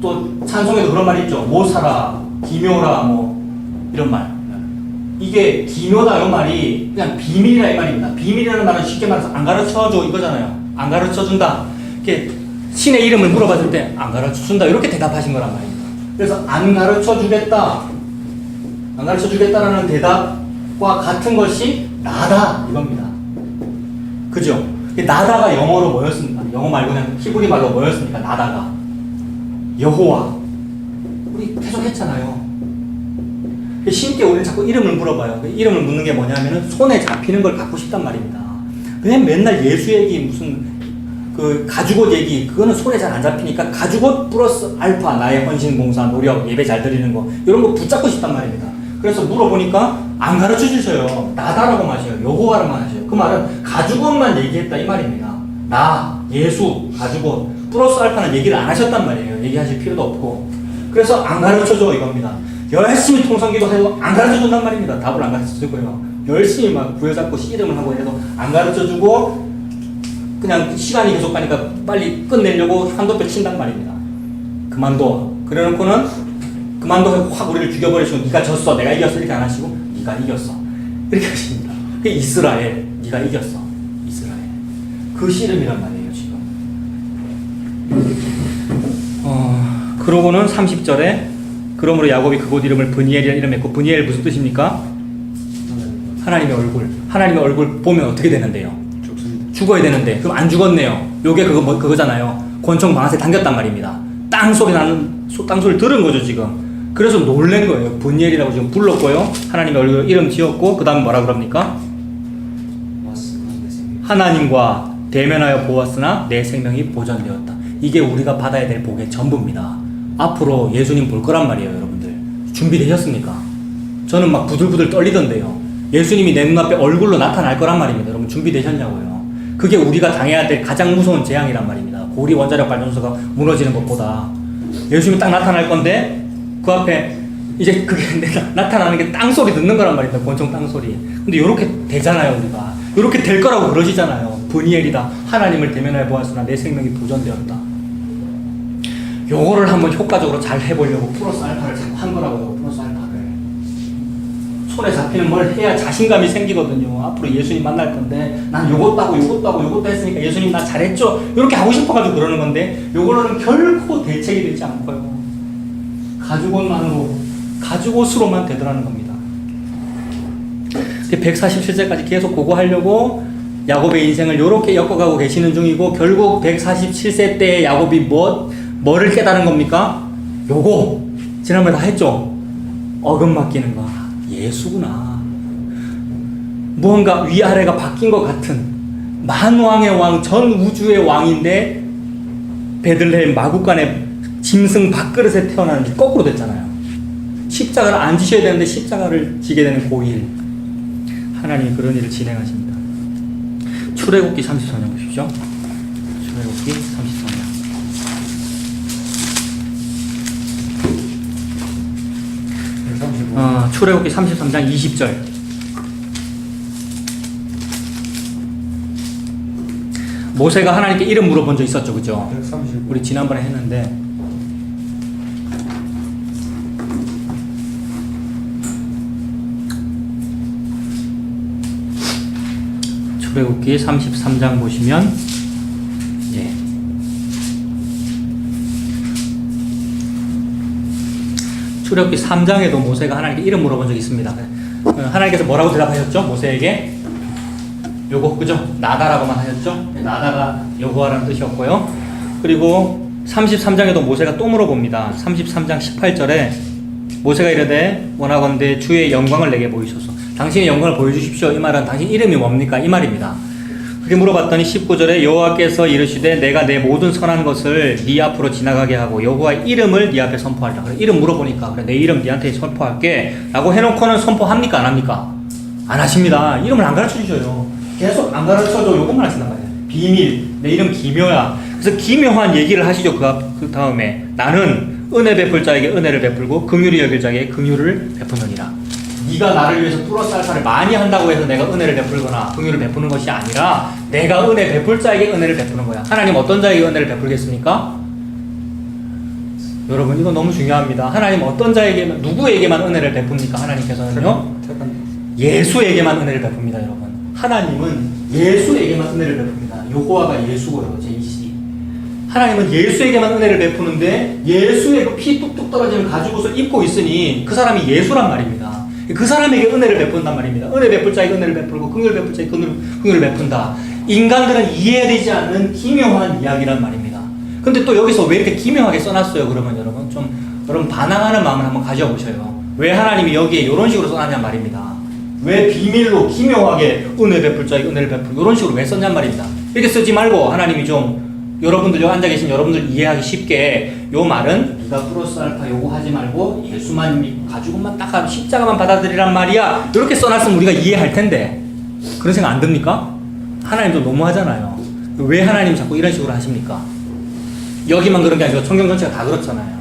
또 찬송에도 그런 말이 있죠. 모사라, 기묘라, 뭐 이런 말. 이게 기묘다 이 말이 그냥 비밀이라 이 말입니다. 비밀이라는 말은 쉽게 말해서 안 가르쳐줘 이거잖아요. 안 가르쳐준다. 이렇게 신의 이름을 물어봤을 때 안 가르쳐준다 이렇게 대답하신 거란 말입니다. 그래서 안 가르쳐주겠다. 안 가르쳐주겠다라는 대답과 같은 것이 나다 이겁니다. 그죠? 나다가 영어로 뭐였습니까? 영어 말고 그냥 히브리 말로 뭐였습니까? 나다가 여호와. 우리 계속 했잖아요. 신께 우리는 자꾸 이름을 물어봐요. 이름을 묻는 게 뭐냐면은 손에 잡히는 걸 갖고 싶단 말입니다. 그냥 맨날 예수 얘기 무슨 그 가죽옷 얘기 그거는 손에 잘 안 잡히니까 가죽옷 플러스 알파 나의 헌신 봉사 노력 예배 잘 드리는 거 이런 거 붙잡고 싶단 말입니다. 그래서 물어보니까 안 가르쳐 주셔요. 나다라고 하셔요. 여호와라만 하셔요. 그 말은 가죽옷만 얘기했다 이 말입니다. 나 예수 가죽옷 플러스 알파는 얘기를 안 하셨단 말이에요. 얘기하실 필요도 없고. 그래서 안 가르쳐줘 이겁니다. 열심히 통성기도 해도 안 가르쳐준단 말입니다. 답을 안 가르쳐주고요. 열심히 막 부여잡고 씨름을 하고 해도 안 가르쳐주고 그냥 시간이 계속 가니까 빨리 끝내려고 한도표 친단 말입니다. 그만둬. 그래놓고는 그만둬 확 우리를 죽여버리시고 네가 졌어 내가 이겼어 이렇게 안 하시고 네가 이겼어 이렇게 하십니다. 그게 이스라엘 네가 이겼어 이스라엘 그 씨름이란 말이에요 지금. 그러고는 30절에 그러므로 야곱이 그곳 이름을 브니엘이라 이름했고 브니엘 무슨 뜻입니까? 하나님의 얼굴. 하나님의 얼굴 보면 어떻게 되는데요? 죽어야 되는데 그럼 안 죽었네요. 요게 그거잖아요. 권총 방아쇠 당겼단 말입니다. 땅소리 들은 거죠 지금. 그래서 놀란 거예요. 브니엘이라고 지금 불렀고요. 하나님의 얼굴 이름 지었고 그 다음 뭐라 그럽니까? 하나님과 대면하여 보았으나 내 생명이 보존되었다. 이게 우리가 받아야 될 복의 전부입니다. 앞으로 예수님 볼 거란 말이에요 여러분들. 준비되셨습니까? 저는 막 부들부들 떨리던데요. 예수님이 내 눈앞에 얼굴로 나타날 거란 말입니다. 여러분 준비되셨냐고요. 그게 우리가 당해야 될 가장 무서운 재앙이란 말입니다. 고리 원자력 발전소가 무너지는 것보다. 예수님이 딱 나타날 건데 그 앞에 이제 그게 나타나는 게 땅소리 듣는 거란 말입니다. 권총 땅소리. 근데 요렇게 되잖아요 우리가. 요렇게 될 거라고 그러시잖아요. 브니엘이다. 하나님을 대면하여 보았으나 내 생명이 보존되었다. 요거를 한번 효과적으로 잘 해보려고 플러스 알파를 자꾸 한 거라고요. 플러스 알파를. 손에 잡히는 걸 해야 자신감이 생기거든요. 앞으로 예수님 만날 건데 난 요것도 하고 요것도 하고 요것도 했으니까 예수님 나 잘했죠? 이렇게 하고 싶어가지고 그러는 건데 요거는 결코 대책이 되지 않고요. 가죽옷으로만 되더라는 겁니다. 147세까지 계속 그거 하려고 야곱의 인생을 요렇게 엮어가고 계시는 중이고 결국 147세 때 야곱이 뭐를 깨달은 겁니까? 요거 지난번에 다 했죠? 어금 맡기는 거 예수구나. 무언가 위아래가 바뀐 것 같은 만왕의 왕 전 우주의 왕인데 베들레헴 마구간에 짐승 밥그릇에 태어나는데 거꾸로 됐잖아요. 십자가를 안 지셔야 되는데 십자가를 지게 되는 고일. 하나님이 그런 일을 진행하십니다. 출애굽기 34장 보십시오. 출애굽기 34장. 출애굽기 33장 20절. 모세가 하나님께 이름 물어본 적 있었죠, 그죠?
135.
우리 지난번에 했는데 출애굽기 33장 보시면 예. 출애굽기 3장에도 모세가 하나님께 이름 물어본 적이 있습니다. 하나님께서 뭐라고 대답하셨죠? 모세에게 요거 그죠? 나다라고만 하셨죠? 나다가 여호와라는 뜻이었고요. 그리고 33장에도 모세가 또 물어봅니다. 33장 18절에 모세가 이르되 원하건대 주의 영광을 내게 보이소서. 당신의 영광을 보여주십시오. 이 말은 당신 이름이 뭡니까? 이 말입니다. 그렇게 물어봤더니 19절에 여호와께서 이르시되 내가 내 모든 선한 것을 네 앞으로 지나가게 하고 여호와의 이름을 네 앞에 선포하리라. 그래, 이름 물어보니까 그래, 내 이름 네한테 선포할게 라고 해놓고는 선포합니까? 안 합니까? 안 하십니다. 이름을 안 가르쳐 주셔요. 계속 안 가르쳐줘. 요것만 하신단 말이에요. 비밀, 내 이름 기묘야. 그래서 기묘한 얘기를 하시죠. 그 다음에 나는 은혜 베풀 자에게 은혜를 베풀고 긍휼히 여길 자에게 긍휼을 베푸느니라. 네가 나를 위해서 플러스 알파를 많이 한다고 해서 내가 은혜를 베풀거나 긍휼을 베푸는 것이 아니라 내가 은혜 베풀 자에게 은혜를 베푸는 거야. 하나님 어떤 자에게 은혜를 베풀겠습니까? 여러분 이거 너무 중요합니다. 하나님 어떤 자에게 누구에게만 은혜를 베풉니까? 하나님께서는요. 예수에게만 은혜를 베풉니다, 여러분. 하나님은 예수에게만 은혜를 베풉니다. 여호와가 예수고요, 제2씨. 하나님은 예수에게만 은혜를 베푸는데 예수의 그 피 뚝뚝 떨어지는 가죽옷을 입고 있으니 그 사람이 예수란 말입니다. 그 사람에게 은혜를 베푼단 말입니다. 은혜 베풀 자에게 은혜를 베풀고 긍휼 베풀 자에게 긍휼을 베푼다. 인간들은 이해되지 않는 기묘한 이야기란 말입니다. 근데 또 여기서 왜 이렇게 기묘하게 써놨어요? 그러면 여러분 여러분 반항하는 마음을 한번 가져보셔요. 왜 하나님이 여기에 이런 식으로 써놨냔 말입니다. 왜 비밀로 기묘하게 은혜 베풀 자에게 은혜를 베풀고 이런 식으로 왜 썼냔 말입니다. 이렇게 쓰지 말고 하나님이 좀 여러분들 여기 앉아 계신 여러분들 이해하기 쉽게 요 말은 네가 플러스 알파 요거 하지 말고 예수만 믿고 가지고만 딱 하고 십자가만 받아들이란 말이야. 이렇게 써놨으면 우리가 이해할 텐데 그런 생각 안 듭니까? 하나님도 너무하잖아요. 왜 하나님 자꾸 이런 식으로 하십니까? 여기만 그런 게 아니고 성경 전체가 다 그렇잖아요.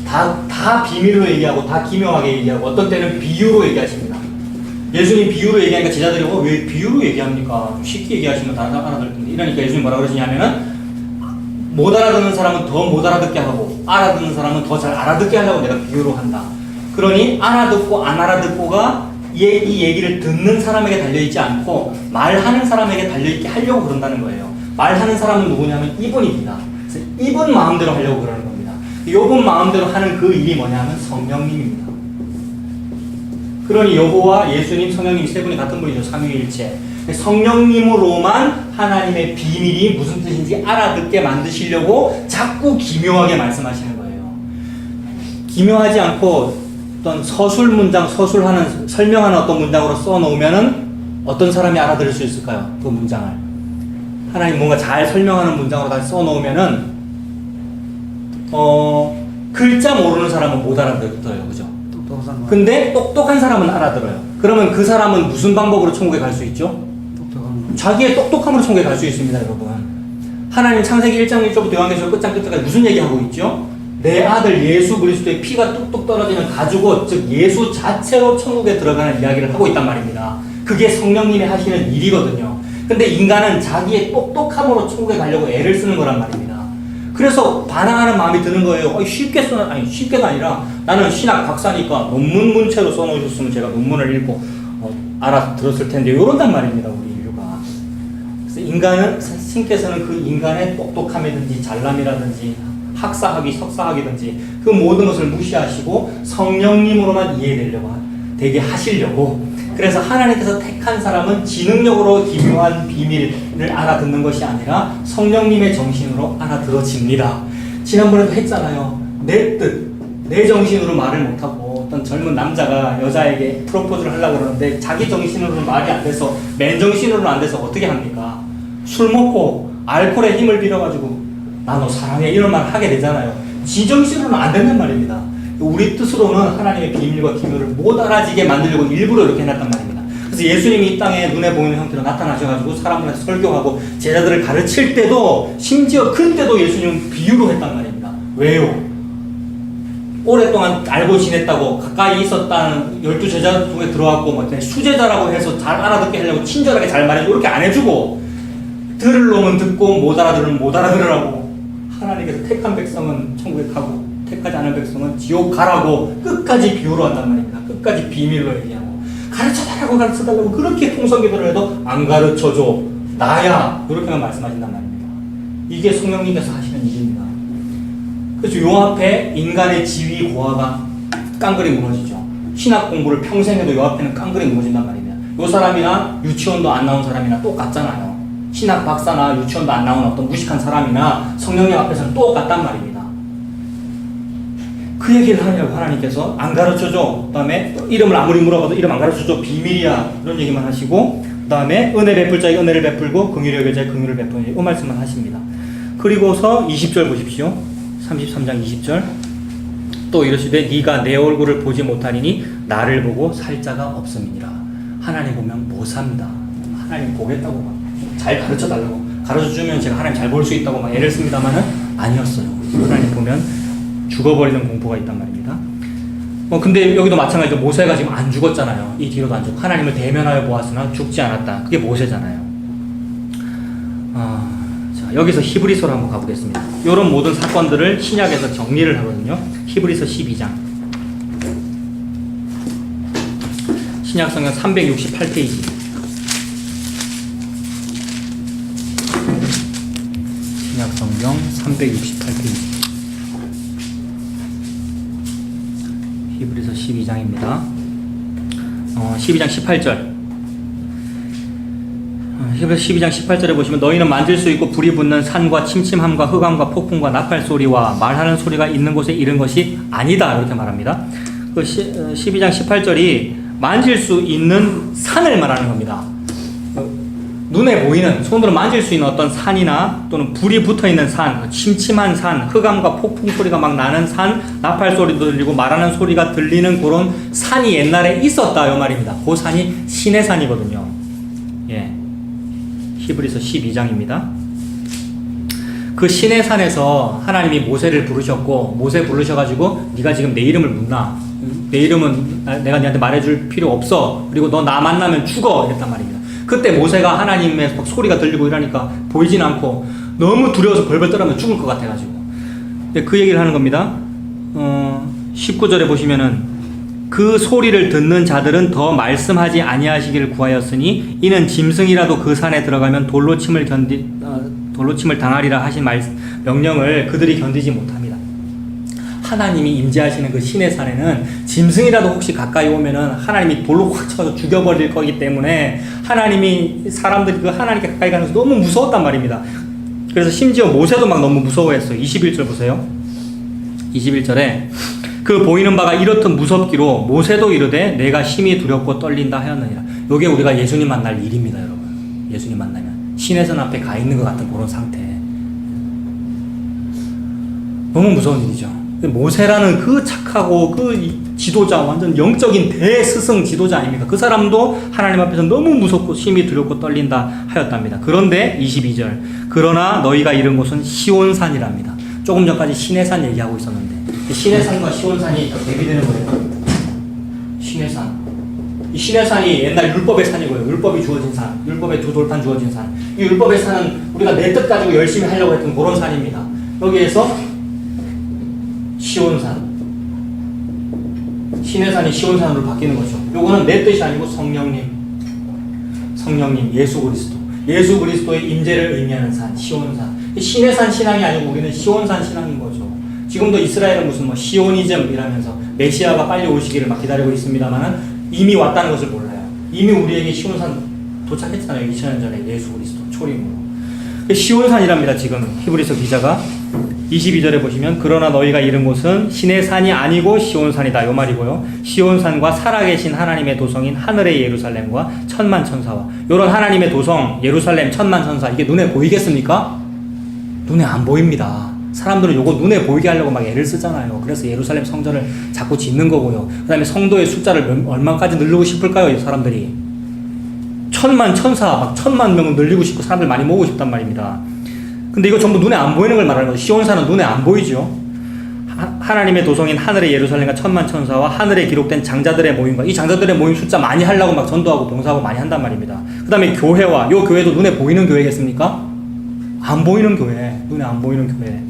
다 비밀로 얘기하고 다 기묘하게 얘기하고 어떤 때는 비유로 얘기하십니다. 예수님 비유로 얘기하니까 제자들이 왜 비유로 얘기합니까? 좀 쉽게 얘기하시면 다 알아들 텐데 이러니까 예수님 뭐라 그러시냐면은 못 알아듣는 사람은 더 못 알아듣게 하고 알아듣는 사람은 더 잘 알아듣게 하려고 내가 비유로 한다. 그러니 알아듣고 안 알아듣고가 이 얘기를 듣는 사람에게 달려있지 않고 말하는 사람에게 달려있게 하려고 그런다는 거예요. 말하는 사람은 누구냐면 이분입니다. 그래서 이분 마음대로 하려고 그러는 겁니다. 이분 마음대로 하는 그 일이 뭐냐면 성령님입니다. 그러니 여호와, 예수님, 성령님 세 분이 같은 분이죠. 삼위일체. 성령님으로만 하나님의 비밀이 무슨 뜻인지 알아듣게 만드시려고 자꾸 기묘하게 말씀하시는 거예요. 기묘하지 않고 어떤 서술 문장, 설명하는 어떤 문장으로 써놓으면은 어떤 사람이 알아들을 수 있을까요? 그 문장을. 하나님 뭔가 잘 설명하는 문장으로 다시 써놓으면은, 글자 모르는 사람은 못 알아들어요. 그죠? 근데 똑똑한 사람은 알아들어요. 그러면 그 사람은 무슨 방법으로 천국에 갈 수 있죠? 자기의 똑똑함으로 천국에 갈 수 있습니다, 여러분. 하나님 창세기 1장 1절부터 요한계시록 끝장 끝까지 무슨 얘기하고 있죠? 내 아들 예수 그리스도의 피가 뚝뚝 떨어지는 가죽옷, 즉 예수 자체로 천국에 들어가는 이야기를 하고 있단 말입니다. 그게 성령님이 하시는 일이거든요. 근데 인간은 자기의 똑똑함으로 천국에 가려고 애를 쓰는 거란 말입니다. 그래서 반항하는 마음이 드는 거예요. 쉽게가 아니라 나는 신학 박사니까 논문 문체로 써놓으셨으면 제가 논문을 읽고 알아들었을 텐데 이런단 말입니다, 우리 인류가. 그래서 인간은, 신께서는 그 인간의 똑똑함이든지 잘남이라든지 학사학위, 석사학위든지 그 모든 것을 무시하시고 성령님으로만 되게 하시려고. 그래서 하나님께서 택한 사람은 지능력으로 기묘한 비밀을 알아듣는 것이 아니라 성령님의 정신으로 알아들어집니다. 지난번에도 했잖아요. 내 정신으로 말을 못하고 어떤 젊은 남자가 여자에게 프로포즈를 하려고 그러는데 자기 정신으로는 말이 안 돼서 맨정신으로는 안 돼서 어떻게 합니까? 술 먹고 알코올의 힘을 빌어가지고 나 너 사랑해 이런 말 하게 되잖아요. 지 정신으로는 안 된단 말입니다. 우리 뜻으로는 하나님의 비밀과 기묘를 못 알아지게 만들려고 일부러 이렇게 해놨단 말입니다. 그래서 예수님이 이 땅에 눈에 보이는 형태로 나타나셔가지고 사람들한테 설교하고 제자들을 가르칠 때도 심지어 그때도 예수님은 비유로 했단 말입니다. 왜요? 오랫동안 알고 지냈다고 가까이 있었다는 12제자 중에 들어왔고 수제자라고 해서 잘 알아듣게 하려고 친절하게 잘 말해주고 이렇게 안 해주고 들을 놈은 듣고 못 알아들으면 못 알아들으라고 하나님께서 택한 백성은 천국에 가고 택하지 않은 백성은 지옥 가라고 끝까지 비유로 한단 말입니다. 끝까지 비밀로 얘기하고 가르쳐달라고 그렇게 통성기도를 해도 안 가르쳐줘 나야 이렇게만 말씀하신단 말입니다. 이게 성령님께서 하시는 일입니다. 그래서 요 앞에 인간의 지위 고하가 깡그리 무너지죠. 신학 공부를 평생 해도 요 앞에는 깡그리 무너진단 말입니다. 요 사람이나 유치원도 안 나온 사람이나 똑같잖아요. 신학 박사나 유치원도 안 나온 어떤 무식한 사람이나 성령님 앞에서는 똑같단 말입니다. 그 얘기를 하냐고 하나님께서 안 가르쳐줘. 그 다음에 이름을 아무리 물어봐도 이름 안 가르쳐줘. 비밀이야. 이런 얘기만 하시고 그 다음에 은혜 베풀 자에게 은혜를 베풀고 긍휼히 여길 자에게 긍휼을 베푸는 이 말씀만 하십니다. 그리고서 20절 보십시오. 33장 20절 또 이러시되 네가 내 얼굴을 보지 못하리니 나를 보고 살 자가 없음이니라. 하나님 보면 못 삽니다. 하나님 보겠다고 막 잘 가르쳐달라고 가르쳐주면 제가 하나님 잘 볼 수 있다고 막 애를 씁니다만은 아니었어요. 하나님 보면 죽어버리는 공포가 있단 말입니다. 근데 여기도 마찬가지로 모세가 지금 안 죽었잖아요. 이 뒤로도 안 죽고 하나님을 대면하여 보았으나 죽지 않았다. 그게 모세잖아요. 자, 여기서 히브리서로 한번 가보겠습니다. 이런 모든 사건들을 신약에서 정리를 하거든요. 히브리서 12장 신약성경 368페이지. 신약성경 368페이지. 히브리서 12장입니다. 12장 18절. 히브리서 12장 18절에 보시면 너희는 만질 수 있고 불이 붙는 산과 침침함과 흑암과 폭풍과 나팔 소리와 말하는 소리가 있는 곳에 이른 것이 아니다. 이렇게 말합니다. 그 12장 18절이 만질 수 있는 산을 말하는 겁니다. 눈에 보이는, 손으로 만질 수 있는 어떤 산이나 또는 불이 붙어있는 산, 침침한 산, 흑암과 폭풍 소리가 막 나는 산, 나팔 소리도 들리고 말하는 소리가 들리는 그런 산이 옛날에 있었다 이 말입니다. 그 산이 신의 산이거든요. 예, 히브리서 12장입니다. 그 신의 산에서 하나님이 모세를 부르셨고, 모세 부르셔가지고 네가 지금 내 이름을 묻나? 내 이름은 내가 네한테 말해줄 필요 없어. 그리고 너 나 만나면 죽어. 이랬단 말입니다. 그때 모세가 하나님의 막 소리가 들리고 이러니까 보이진 않고 너무 두려워서 벌벌 떨면 죽을 것 같아가지고 그 얘기를 하는 겁니다. 19절에 보시면은 그 소리를 듣는 자들은 더 말씀하지 아니하시기를 구하였으니 이는 짐승이라도 그 산에 들어가면 돌로 침을 당하리라 하신 명령을 그들이 견디지 못합니다. 하나님이 임재하시는 그 신의 산에는 짐승이라도 혹시 가까이 오면은 하나님이 돌로 확 쳐서 죽여버릴 거기 때문에 하나님이 사람들이 그 하나님께 가까이 가면서 너무 무서웠단 말입니다. 그래서 심지어 모세도 막 너무 무서워했어요. 21절 보세요. 21절에 그 보이는 바가 이렇듯 무섭기로 모세도 이르되 내가 심히 두렵고 떨린다 하였느니라. 요게 우리가 예수님 만날 일입니다, 여러분. 예수님 만나면 신의 산 앞에 가 있는 것 같은 그런 상태. 너무 무서운 일이죠. 모세라는 그 착하고 그 지도자, 완전 영적인 대스승 지도자 아닙니까? 그 사람도 하나님 앞에서 너무 무섭고 심히 두렵고 떨린다 하였답니다. 그런데 22절 그러나 너희가 이른 곳은 시온산이랍니다. 조금 전까지 시내산 얘기하고 있었는데 시내산과 시온산이 대비되는 거예요. 시내산, 이 시내산이 옛날 율법의 산이고요. 율법이 주어진 산, 율법의 두 돌판 주어진 산. 이 율법의 산은 우리가 내 뜻 가지고 열심히 하려고 했던 그런 산입니다. 여기에서 시온산, 시내산이 시온산으로 바뀌는 거죠. 요거는 내 뜻이 아니고 성령님, 예수 그리스도의 임재를 의미하는 산, 시온산. 시내산 신앙이 아니고 우리는 시온산 신앙인 거죠. 지금도 이스라엘은 무슨 뭐 시오니즘이라면서 메시아가 빨리 오시기를 막 기다리고 있습니다만은 이미 왔다는 것을 몰라요. 이미 우리에게 시온산 도착했잖아요. 2000년 전에 예수 그리스도 초림으로. 시온산이랍니다. 지금 히브리서 기자가 22절에 보시면 그러나 너희가 이른 곳은 신의 산이 아니고 시온산이다 요 말이고요. 시온산과 살아계신 하나님의 도성인 하늘의 예루살렘과 천만 천사와 요런 하나님의 도성 예루살렘 천만 천사 이게 눈에 보이겠습니까? 눈에 안 보입니다. 사람들은 요거 눈에 보이게 하려고 막 애를 쓰잖아요. 그래서 예루살렘 성전을 자꾸 짓는 거고요. 그 다음에 성도의 숫자를 얼마까지 늘리고 싶을까요? 사람들이 천만 천사 막 1000만 명을 늘리고 싶고 사람들 많이 모으고 싶단 말입니다. 근데 이거 전부 눈에 안 보이는 걸 말하는 거죠. 시온산은 눈에 안 보이죠. 하나님의 도성인 하늘의 예루살렘과 천만 천사와 하늘에 기록된 장자들의 모임과 이 장자들의 모임 숫자 많이 하려고 막 전도하고 봉사하고 많이 한단 말입니다. 그 다음에 교회와 요 교회도 눈에 보이는 교회겠습니까? 안 보이는 교회, 눈에 안 보이는 교회.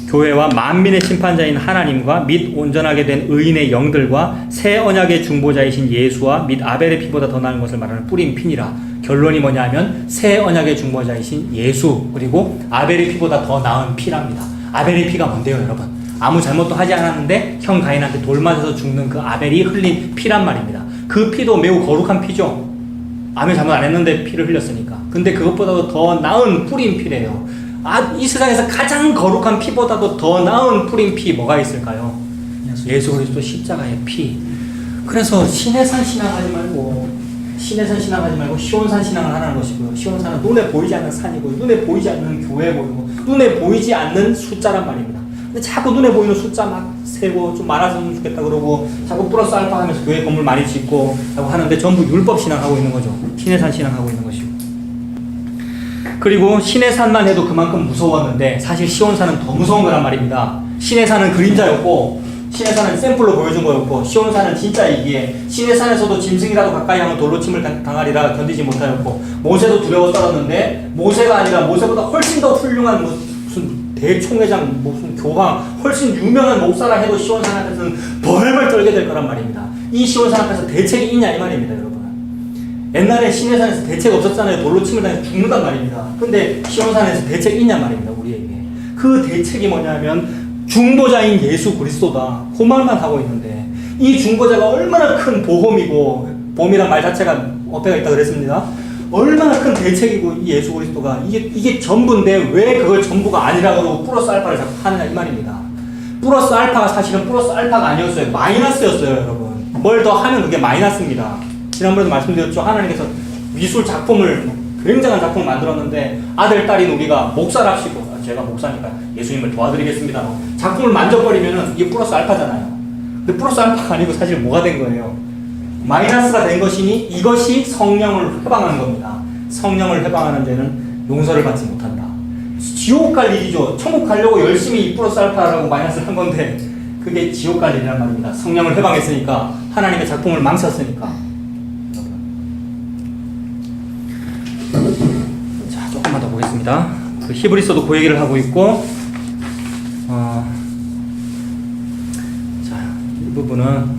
교회와 만민의 심판자인 하나님과 및 온전하게 된 의인의 영들과 새 언약의 중보자이신 예수와 및 아벨의 피보다 더 나은 것을 말하는 뿌린 피니라. 결론이 뭐냐 하면 새 언약의 중보자이신 예수 그리고 아벨의 피보다 더 나은 피랍니다. 아벨의 피가 뭔데요, 여러분? 아무 잘못도 하지 않았는데 형 가인한테 돌 맞아서 죽는 그 아벨이 흘린 피란 말입니다. 그 피도 매우 거룩한 피죠. 아무 잘못 안 했는데 피를 흘렸으니까. 근데 그것보다도 더 나은 뿌린 피래요. 이 세상에서 가장 거룩한 피보다도 더 나은 뿌린 피 뭐가 있을까요? 예수 그리스도 십자가의 피. 그래서 시내산 신앙하지 말고 시온산 신앙을 하라는 것이고요. 시온산은 눈에 보이지 않는 산이고 눈에 보이지 않는 교회고 눈에 보이지 않는 숫자란 말입니다. 근데 자꾸 눈에 보이는 숫자 막 세고 좀 많아졌으면 좋겠다 그러고 자꾸 플러스 알파 하면서 교회 건물 많이 짓고 하고 하는데 전부 율법 신앙하고 있는 거죠. 시내산 신앙하고 있는 것이고. 그리고 시내산만 해도 그만큼 무서웠는데 사실 시온산은 더 무서운 거란 말입니다. 시내산은 그림자였고 시내산은 샘플로 보여준 거였고 시온산은 진짜이기에 시내산에서도 짐승이라도 가까이 하면 돌로 침을 당하리라 견디지 못하였고 모세도 두려워 떨었는데 모세가 아니라 모세보다 훨씬 더 훌륭한 무슨 대총회장 무슨 교황 훨씬 유명한 목사라 해도 시온산 앞에서는 벌벌 떨게 될 거란 말입니다. 이 시온산 앞에서 대책이 있냐 이 말입니다, 여러분. 옛날에 시내산에서 대책 없었잖아요. 돌로 침을 당해서 죽는단 말입니다. 근데 시온산에서 대책이 있냐 말입니다, 우리에게. 그 대책이 뭐냐면 중보자인 예수 그리스도다. 그 말만 하고 있는데 이 중보자가 얼마나 큰 보험이고, 보험이란 말 자체가 어폐가 있다 그랬습니다. 얼마나 큰 대책이고 이 예수 그리스도가 이게 전부인데 왜 그걸 전부가 아니라고 플러스 알파를 자꾸 하느냐 이 말입니다. 플러스 알파가 사실은 플러스 알파가 아니었어요. 마이너스였어요, 여러분. 뭘 더 하면 그게 마이너스입니다. 지난번에도 말씀드렸죠. 하나님께서 미술 작품을, 굉장한 작품을 만들었는데 아들, 딸인 우리가 목사랍시고, 제가 목사니까 예수님을 도와드리겠습니다. 작품을 만져버리면은 이게 플러스 알파잖아요. 근데 플러스 알파가 아니고 사실 뭐가 된 거예요? 마이너스가 된 것이니 이것이 성령을 회방하는 겁니다. 성령을 회방하는 데는 용서를 받지 못한다. 지옥 갈 일이죠. 천국 가려고 열심히 플러스 알파라고 마이너스를 한 건데 그게 지옥 갈 일이란 말입니다. 성령을 회방했으니까, 하나님의 작품을 망쳤으니까. 자, 조금만 더 보겠습니다. 그 히브리서도 그 얘기를 하고 있고, 자, 이 부분은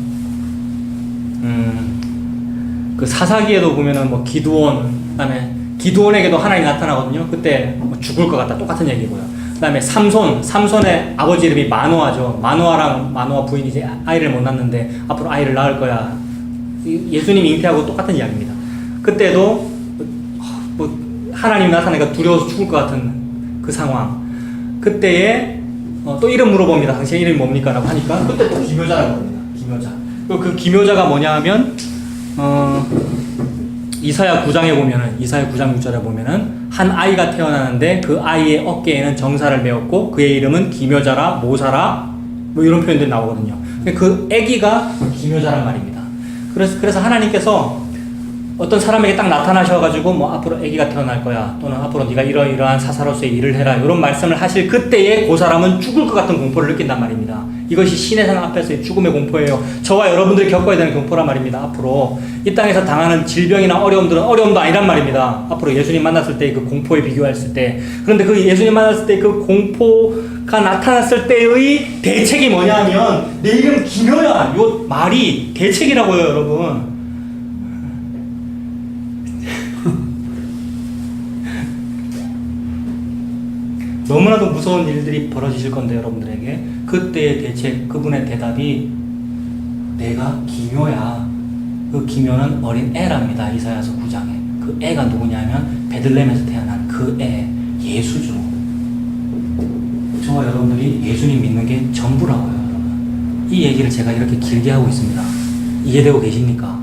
그 사사기에도 보면은 뭐 기드온, 그다음에 기드온에게도 하나님이 나타나거든요. 그때 뭐 죽을 것 같다, 똑같은 얘기고요. 그다음에 삼손의 아버지 이름이 마노아죠. 마노아 부인이 이제 아이를 못 낳는데 앞으로 아이를 낳을 거야. 예수님이 잉태하고 똑같은 이야기입니다. 그때도 뭐 하나님이 나타나니까 두려워서 죽을 것 같은 그 상황. 그때에 또 이름 물어봅니다. 당신 이름이 뭡니까? 라고 하니까 그때 또 기묘자라고 합니다. 기묘자. 그 기묘자가 뭐냐 하면 이사야 9장에 보면은, 이사야 9장 6절에 보면은 한 아이가 태어나는데 그 아이의 어깨에는 정사를 메었고 그의 이름은 기묘자라, 모사라, 뭐 이런 표현들이 나오거든요. 그 아기가 기묘자란 말입니다. 그래서 하나님께서 어떤 사람에게 딱 나타나셔가지고 뭐 앞으로 아기가 태어날 거야, 또는 앞으로 네가 이러이러한 사사로서의 일을 해라, 이런 말씀을 하실 그때에 그 사람은 죽을 것 같은 공포를 느낀단 말입니다. 이것이 신의 산 앞에서의 죽음의 공포예요. 저와 여러분들이 겪어야 되는 공포란 말입니다. 앞으로 이 땅에서 당하는 질병이나 어려움들은 어려움도 아니란 말입니다. 앞으로 예수님 만났을 때 그 공포에 비교했을 때. 그런데 그 예수님 만났을 때 그 공포가 나타났을 때의 대책이 뭐냐면 내 이름 기묘야, 요 말이 대책이라고요, 여러분. 너무나도 무서운 일들이 벌어지실 건데 여러분들에게 그때의 대책, 그분의 대답이 내가 기묘야. 그 기묘는 어린 애랍니다. 이사야서 9장에. 그 애가 누구냐면 베들레헴에서 태어난 그 애, 예수죠. 저와 여러분들이 예수님 믿는 게 전부라고요, 여러분. 이 얘기를 제가 이렇게 길게 하고 있습니다. 이해되고 계십니까?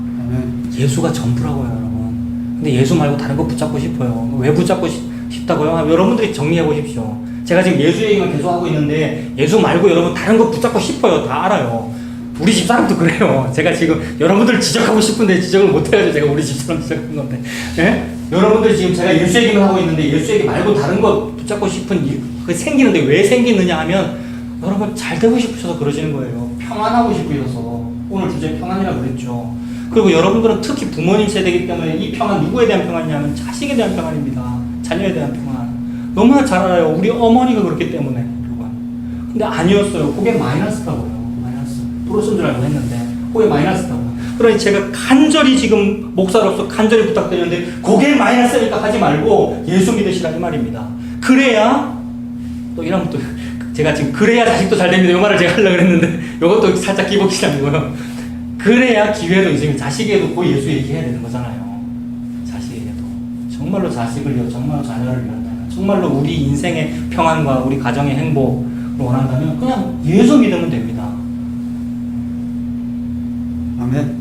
예수가 전부라고요, 여러분. 근데 예수 말고 다른 거 붙잡고 싶어요. 왜 붙잡고 싶다고요? 여러분들이 정리해 보십시오. 제가 지금 예수 얘기만 계속 하고 있는데 예수 말고 여러분 다른 거 붙잡고 싶어요. 다 알아요. 우리 집사람도 그래요. 제가 지금 여러분들 지적하고 싶은데 지적을 못 해가지고 제가 우리 집사람 지적한 건데, 예? 여러분들 지금 제가 예수 얘기만 하고 있는데 예수 얘기 말고 다른 거 붙잡고 싶은 그 생기는데 왜 생기느냐 하면 여러분 잘 되고 싶으셔서 그러시는 거예요. 평안하고 싶으셔서. 오늘 주제 평안이라고 그랬죠. 그리고 여러분들은 특히 부모님 세대이기 때문에 이 평안 누구에 대한 평안이냐면 자식에 대한 평안입니다. 자녀에 대한 평안. 너무나 잘 알아요. 우리 어머니가 그렇기 때문에. 근데 아니었어요. 그게 마이너스라고요. 마이너스. 플러스인 줄 알고 했는데 그게 마이너스라고요. 그러니 제가 간절히 지금 목사로서 간절히 부탁드리는데 그게 마이너스니까 하지 말고 예수 믿으시라 이 말입니다. 그래야 또 이러면 또 제가 지금 그래야 자식도 잘 됩니다. 이 말을 제가 하려고 했는데 이것도 살짝 기복시장이고요. 그래야 기회도 있으면 자식에도 그 예수 얘기해야 되는 거잖아요. 자식에게도. 정말로 자식을 위해, 정말로 자녀를 위한다면, 정말로 우리 인생의 평안과 우리 가정의 행복을 원한다면 그냥 예수 믿으면 됩니다.
아멘.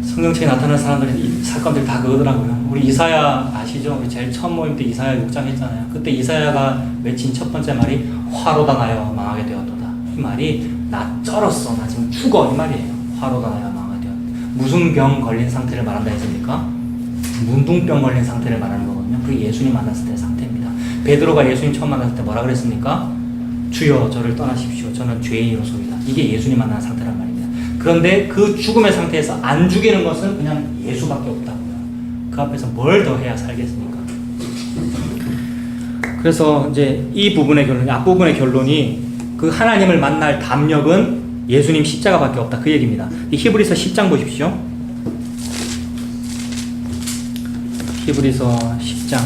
성경책에 나타나는 사람들이 이 사건들이 다 그거더라고요. 우리 이사야 아시죠? 우리 제일 처음 모임 때 이사야 6장 했잖아요. 그때 이사야가 외친 첫 번째 말이 화로다 나여 망하게 되었도다. 이 말이 나 쩔었어, 나 지금 죽어, 이 말이에요. 화로다 나여 망하게 되었다. 무슨 병 걸린 상태를 말한다 했습니까? 문둥병 걸린 상태를 말하는 거거든요. 그게 예수님 만났을 때의 상태입니다. 베드로가 예수님 처음 만났을 때 뭐라 그랬습니까? 주여 저를 떠나십시오. 저는 죄인으로소이다. 이게 예수님 만난 상태란 말입니다. 그런데 그 죽음의 상태에서 안 죽이는 것은 그냥 예수밖에 없다고요. 그 앞에서 뭘 더 해야 살겠습니까? 그래서 이제 이 부분의 결론, 앞부분의 결론이 그 하나님을 만날 담력은 예수님 십자가밖에 없다. 그 얘기입니다. 이 히브리서 10장 보십시오. 히브리서 10장.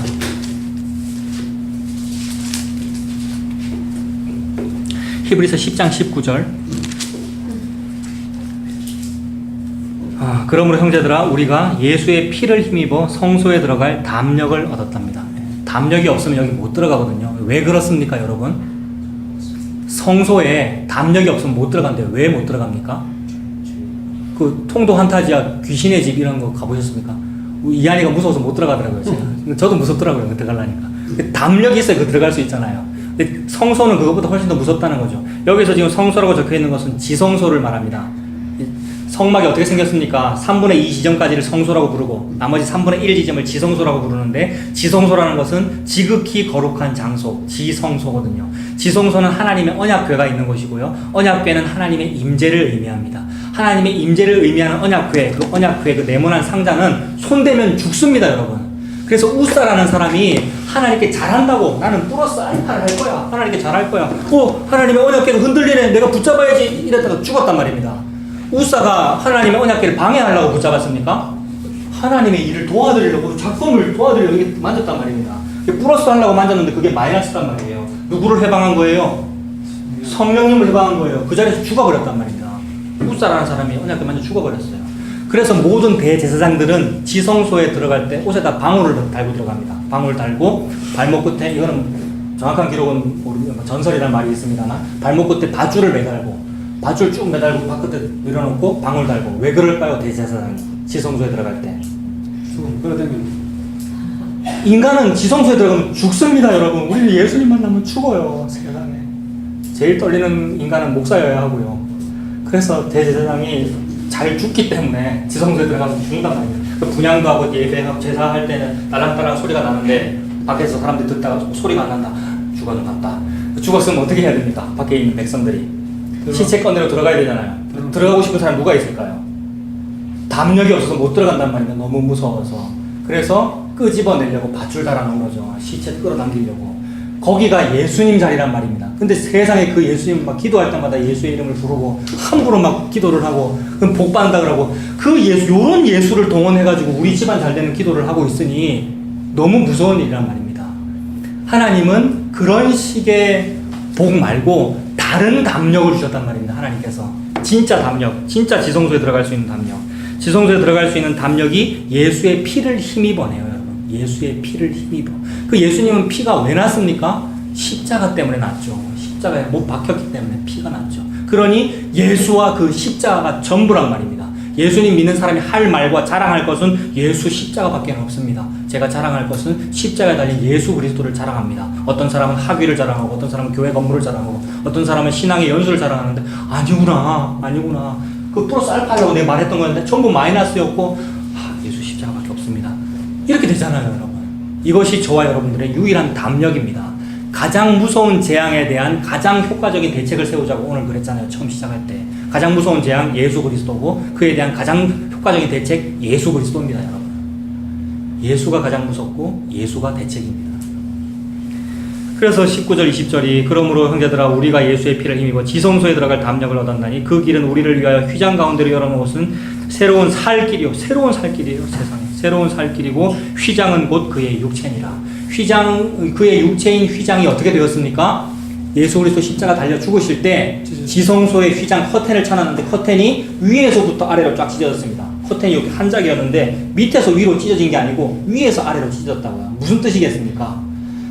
히브리서 10장 19절. 그러므로 형제들아 우리가 예수의 피를 힘입어 성소에 들어갈 담력을 얻었답니다. 담력이 없으면 여기 못 들어가거든요. 왜 그렇습니까, 여러분? 성소에 담력이 없으면 못 들어간대요. 왜 못 들어갑니까? 그 통도 환타지와 귀신의 집 이런 거 가보셨습니까? 이한이가 무서워서 못 들어가더라고요. 저도 무섭더라고요. 그 들어가려니까. 담력이 있어야 그 들어갈 수 있잖아요. 근데 성소는 그것보다 훨씬 더 무섭다는 거죠. 여기서 지금 성소라고 적혀 있는 것은 지성소를 말합니다. 성막이 어떻게 생겼습니까? 3분의 2 지점까지를 성소라고 부르고 나머지 3분의 1 지점을 지성소라고 부르는데, 지성소라는 것은 지극히 거룩한 장소, 지성소거든요. 지성소는 하나님의 언약궤가 있는 곳이고요. 언약궤는 하나님의 임재를 의미합니다. 하나님의 임재를 의미하는 언약궤, 그 언약궤, 그 네모난 상자는 손대면 죽습니다, 여러분. 그래서 우사라는 사람이 하나님께 잘한다고, 나는 플러스 알파를 할 거야, 하나님께 잘할 거야, 하나님의 언약궤가 흔들리네, 내가 붙잡아야지, 이랬다가 죽었단 말입니다. 우사가 하나님의 언약궤를 방해하려고 붙잡았습니까? 하나님의 일을 도와드리려고, 작품을 도와드리려고 이렇게 만졌단 말입니다. 플러스 하려고 만졌는데 그게 마이너스단 말이에요. 누구를 해방한 거예요? 성령님을 해방한 거예요. 그 자리에서 죽어버렸단 말입니다. 우사라는 사람이 언약궤 만져 죽어버렸어요. 그래서 모든 대제사장들은 지성소에 들어갈 때 옷에다 방울을 달고 들어갑니다. 방울 달고 발목 끝에, 이거는 정확한 기록은 모르겠지만 전설이라는 말이 있습니다만, 발목 끝에 밧줄을 매달고, 밧줄 쭉 매달고 바깥에 밀어놓고 방울 달고. 왜 그럴까요? 대제사장이 지성소에 들어갈 때.
그러다면
인간은 지성소에 들어가면 죽습니다, 여러분. 우리는 예수님 만나면 죽어요, 세상에. 제일 떨리는 인간은 목사여야 하고요. 그래서 대제사장이 잘 죽기 때문에 지성소에 들어가면 죽는단 말이에요. 그 분향도 하고 예배하고 제사할 때는 딸랑딸랑 소리가 나는데 밖에서 사람들이 듣다가 소리가 안 난다. 죽었나? 죽었으면 어떻게 해야 됩니까? 밖에 있는 백성들이. 시체 꺼내러 들어가야 되잖아요. 들어가고 싶은 사람 누가 있을까요? 담력이 없어서 못 들어간단 말입니다. 너무 무서워서. 그래서 끄집어내려고 밧줄 달아놓은 거죠. 시체 끌어당기려고. 거기가 예수님 자리란 말입니다. 근데 세상에 그 예수님 막 기도할 때마다 예수의 이름을 부르고 함부로 막 기도를 하고, 그럼 복 받는다 그러고, 그 예수, 요런 예수를 동원해가지고 우리 집안 잘 되는 기도를 하고 있으니 너무 무서운 일이란 말입니다. 하나님은 그런 식의 복 말고 다른 담력을 주셨단 말입니다. 하나님께서 진짜 담력, 진짜 지성소에 들어갈 수 있는 담력, 지성소에 들어갈 수 있는 담력이 예수의 피를 힘입어내요, 여러분. 예수의 피를 힘입어. 그 예수님은 피가 왜 났습니까? 십자가 때문에 났죠. 십자가에 못 박혔기 때문에 피가 났죠. 그러니 예수와 그 십자가가 전부란 말입니다. 예수님 믿는 사람이 할 말과 자랑할 것은 예수 십자가밖에 없습니다. 제가 자랑할 것은 십자가에 달린 예수 그리스도를 자랑합니다. 어떤 사람은 학위를 자랑하고, 어떤 사람은 교회 건물을 자랑하고, 어떤 사람은 신앙의 연수를 자랑하는데, 아니구나. 그 플러스 알파라고 내가 말했던 건데 전부 마이너스였고, 예수 십자가밖에 없습니다. 이렇게 되잖아요, 여러분. 이것이 저와 여러분들의 유일한 담력입니다. 가장 무서운 재앙에 대한 가장 효과적인 대책을 세우자고 오늘 그랬잖아요. 처음 시작할 때. 가장 무서운 재앙 예수 그리스도고, 그에 대한 가장 효과적인 대책 예수 그리스도입니다, 여러분. 예수가 가장 무섭고 예수가 대책입니다. 그래서 19절 20절이 그러므로 형제들아 우리가 예수의 피를 힘입어 지성소에 들어갈 담력을 얻었나니 그 길은 우리를 위하여 휘장 가운데로 열어놓으신 새로운 살 길이요. 새로운 살 길이에요. 세상에. 새로운 살 길이고 휘장은 곧 그의 육체니라. 그의 육체인 휘장이 어떻게 되었습니까? 예수 그리스도 십자가 달려 죽으실 때 지성소에 휘장 커튼을 쳐놨는데 커튼이 위에서부터 아래로 쫙 찢어졌습니다. 커튼이 이렇게 한 짝이었는데 밑에서 위로 찢어진 게 아니고 위에서 아래로 찢어졌다고요. 무슨 뜻이겠습니까?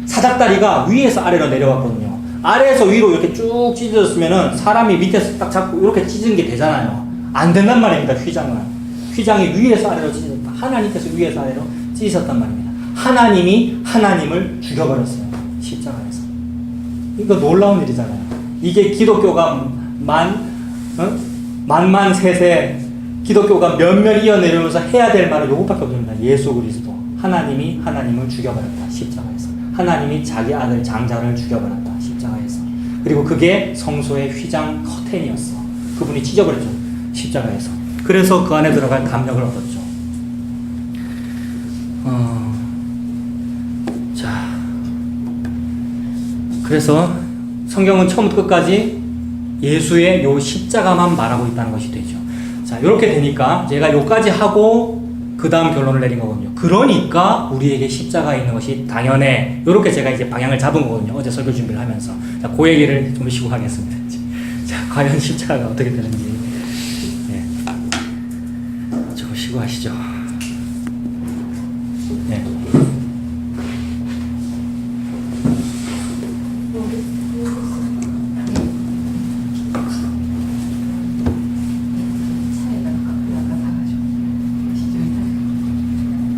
사닥다리가 위에서 아래로 내려왔거든요. 아래에서 위로 이렇게 쭉 찢어졌으면은 사람이 밑에서 딱 잡고 이렇게 찢은 게 되잖아요. 안 된단 말입니다. 휘장이 위에서 아래로 찢어졌다. 하나님께서 위에서 아래로 찢으셨단 말입니다. 하나님이 하나님을 죽여버렸어요. 십자가에서. 이거 놀라운 일이잖아요. 이게 기독교가 만세세 기독교가 몇몇 이어내려면서 해야 될 말은 요것밖에 없습니다. 예수 그리스도. 하나님이 하나님을 죽여버렸다. 십자가에서. 하나님이 자기 아들 장자를 죽여버렸다. 십자가에서. 그리고 그게 성소의 휘장 커튼이었어. 그분이 찢어버렸죠. 십자가에서. 그래서 그 안에 들어갈 담력을 얻었죠. 자, 그래서 성경은 처음부터 끝까지 예수의 요 십자가만 말하고 있다는 것이 되죠. 자, 이렇게 되니까 제가 요까지 하고 그 다음 결론을 내린 거거든요. 그러니까 우리에게 십자가 있는 것이 당연해. 이렇게 제가 이제 방향을 잡은 거거든요. 어제 설교 준비를 하면서. 자, 그 얘기를 좀 쉬고 하겠습니다. 자, 과연 십자가가 어떻게 되는지. 네. 저거 쉬고 하시죠.